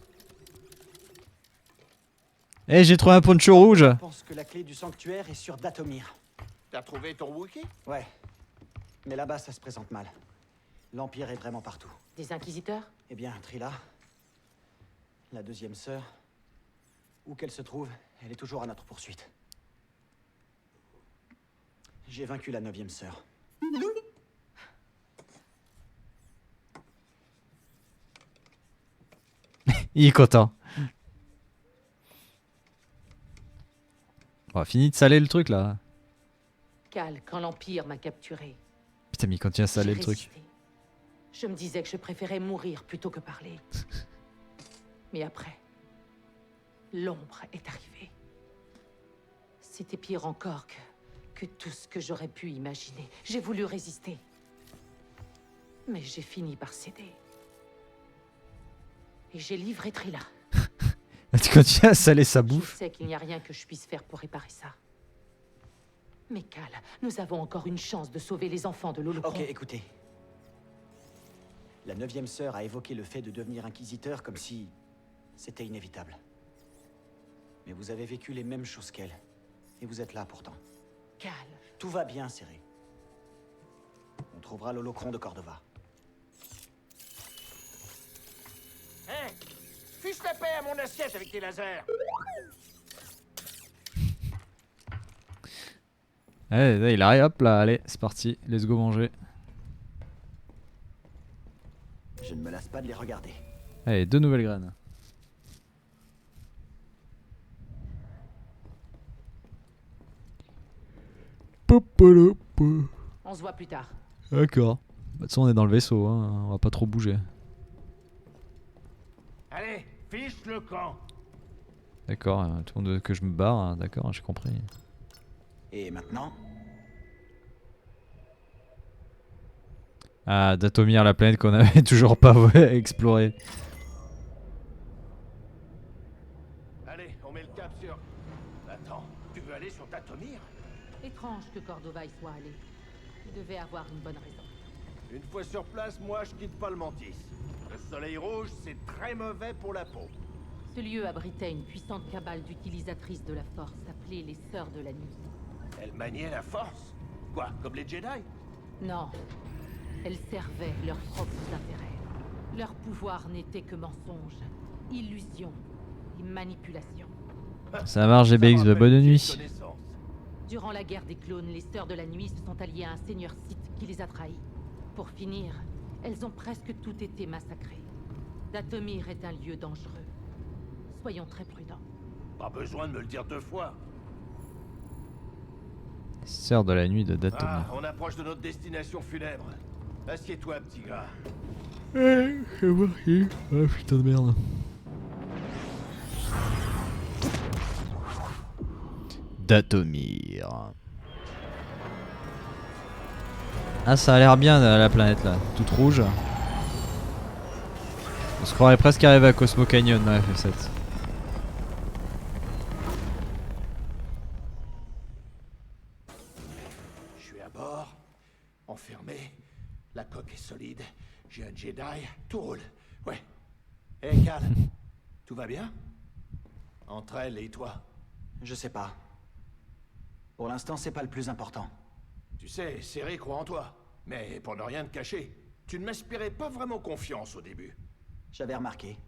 Eh j'ai trouvé un poncho rouge. Je pense que la clé du sanctuaire est sur Dathomir. T'as trouvé ton wiki? Ouais. Mais là-bas, ça se présente mal. L'Empire est vraiment partout. Des inquisiteurs? Eh bien, Trilla, la deuxième sœur, où qu'elle se trouve, elle est toujours à notre poursuite. J'ai vaincu la 9e sœur. Il est content. Bon, fini de saler le truc là. Cal, quand l'Empire m'a capturé, Putain mais il continue à saler j'ai le truc. résisté. Je me disais que je préférais mourir plutôt que parler. Mais après, l'ombre est arrivée. C'était pire encore que tout ce que j'aurais pu imaginer. J'ai voulu résister. Mais j'ai fini par céder. Et j'ai livré Trilla. Tu continues à saler sa Je bouffe. sais qu'il n'y a rien que je puisse faire pour réparer ça. Mais Cal, nous avons encore une chance de sauver les enfants de l'Holocron. Ok, écoutez. La 9e sœur a évoqué le fait de devenir inquisiteur comme si c'était inévitable. Mais vous avez vécu les mêmes choses qu'elle. Et vous êtes là pourtant. Cal, Tout va bien, Ciri. On trouvera l'Holocron de Cordova. Hé, fiche la paix à mon assiette avec tes lasers. Allez, là, il arrive, hop là, allez, c'est parti, let's go manger. Je ne me lasse pas de les regarder. Allez, 2 nouvelles graines. on se voit plus tard. D'accord. Bah, de toute façon, on est dans le vaisseau, hein. On va pas trop bouger. Allez, fiche le camp. D'accord, tout le monde veut que je me barre, hein, d'accord, j'ai compris. Et maintenant, Ah, Dathomir, la planète qu'on avait toujours pas explorée. Allez, on met le cap sur... Attends, tu veux aller sur Dathomir? Étrange que Cordova y soit allé. Il devait avoir une bonne raison. Une fois sur place, moi je quitte pas le Mantis. Le soleil rouge, c'est très mauvais pour la peau. Ce lieu abritait une puissante cabale d'utilisatrices de la Force appelée les Sœurs de la Nuit. Elle maniait la force? Quoi, comme les Jedi? Non. Elles servaient leurs propres intérêts. Leur pouvoir n'était que mensonge, illusion et manipulation. Ça marche, GBX, de bonne nuit. Durant la guerre des clones, les Sœurs de la Nuit se sont alliées à un seigneur Sith qui les a trahis. Pour finir, elles ont presque toutes été massacrées. Dathomir est un lieu dangereux. Soyons très prudents. Pas besoin de me le dire 2 fois. Sœur de la nuit de Dathomir. Ah, on approche de notre destination funèbre. Assieds-toi, petit gars. C'est parti. Ah putain de merde. Dathomir. Ah, ça a l'air bien la planète là, toute rouge. On se croirait presque arrivé à Cosmo Canyon dans FF7. Je suis à bord, enfermé. La coque est solide. J'ai un Jedi, tout roule. Ouais. Hé, Cal, tout va bien? Entre elle et toi? je sais pas. Pour l'instant, c'est pas le plus important. Tu sais, Ciri croit en toi. Mais pour ne rien te cacher, tu ne m'inspirais pas vraiment confiance au début. J'avais remarqué.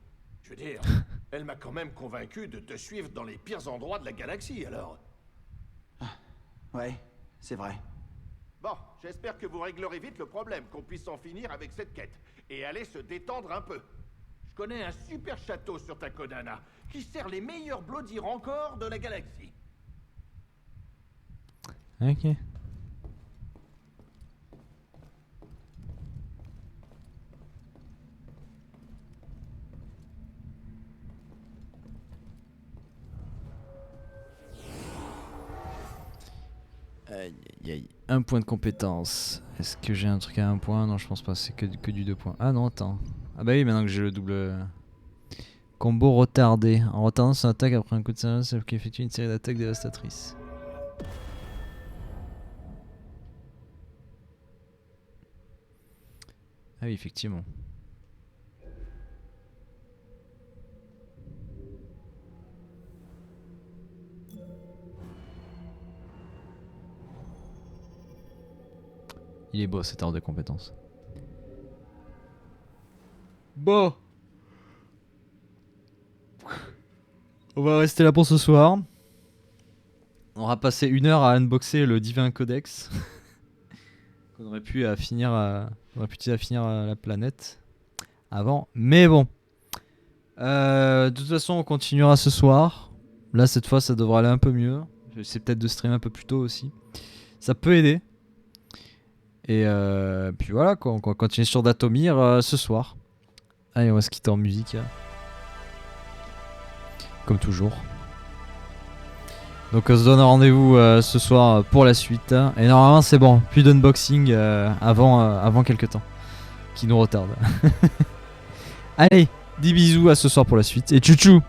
Je veux dire, elle m'a quand même convaincu de te suivre dans les pires endroits de la galaxie, alors. Ouais, c'est vrai. Bon, j'espère que vous réglerez vite le problème, qu'on puisse en finir avec cette quête, et aller se détendre un peu. Je connais un super château sur Takodana, qui sert les meilleurs Bloody Rancors de la galaxie. Ok. Aïe aïe aïe. Un point de compétence. Est-ce que j'ai un truc à 1 point? Non, je pense pas. C'est que du 2 points. Ah non, attends. Ah bah oui, maintenant que j'ai le double. Combo retardé. En retardant son attaque après un coup de service, ça effectue une série d'attaques dévastatrices. Ah oui, effectivement. Il est beau cet arbre de compétences. Bon. On va rester là pour ce soir. On aura passé 1 heure à unboxer le Divin Codex. Qu'on aurait pu finir on aurait pu utiliser à finir la planète avant. Mais bon. De toute façon, on continuera ce soir. Là, cette fois, ça devrait aller un peu mieux. Je vais essayer peut-être de streamer un peu plus tôt aussi. Ça peut aider. Et puis voilà, quoi. On va continuer sur Dathomir ce soir. Allez, on va se quitter en musique. Là. Comme toujours. Donc on se donne rendez-vous ce soir pour la suite. Et normalement c'est bon, plus d'unboxing avant quelques temps. Qui nous retarde. Allez, Dis bisous, à ce soir pour la suite. Et tchou tchou.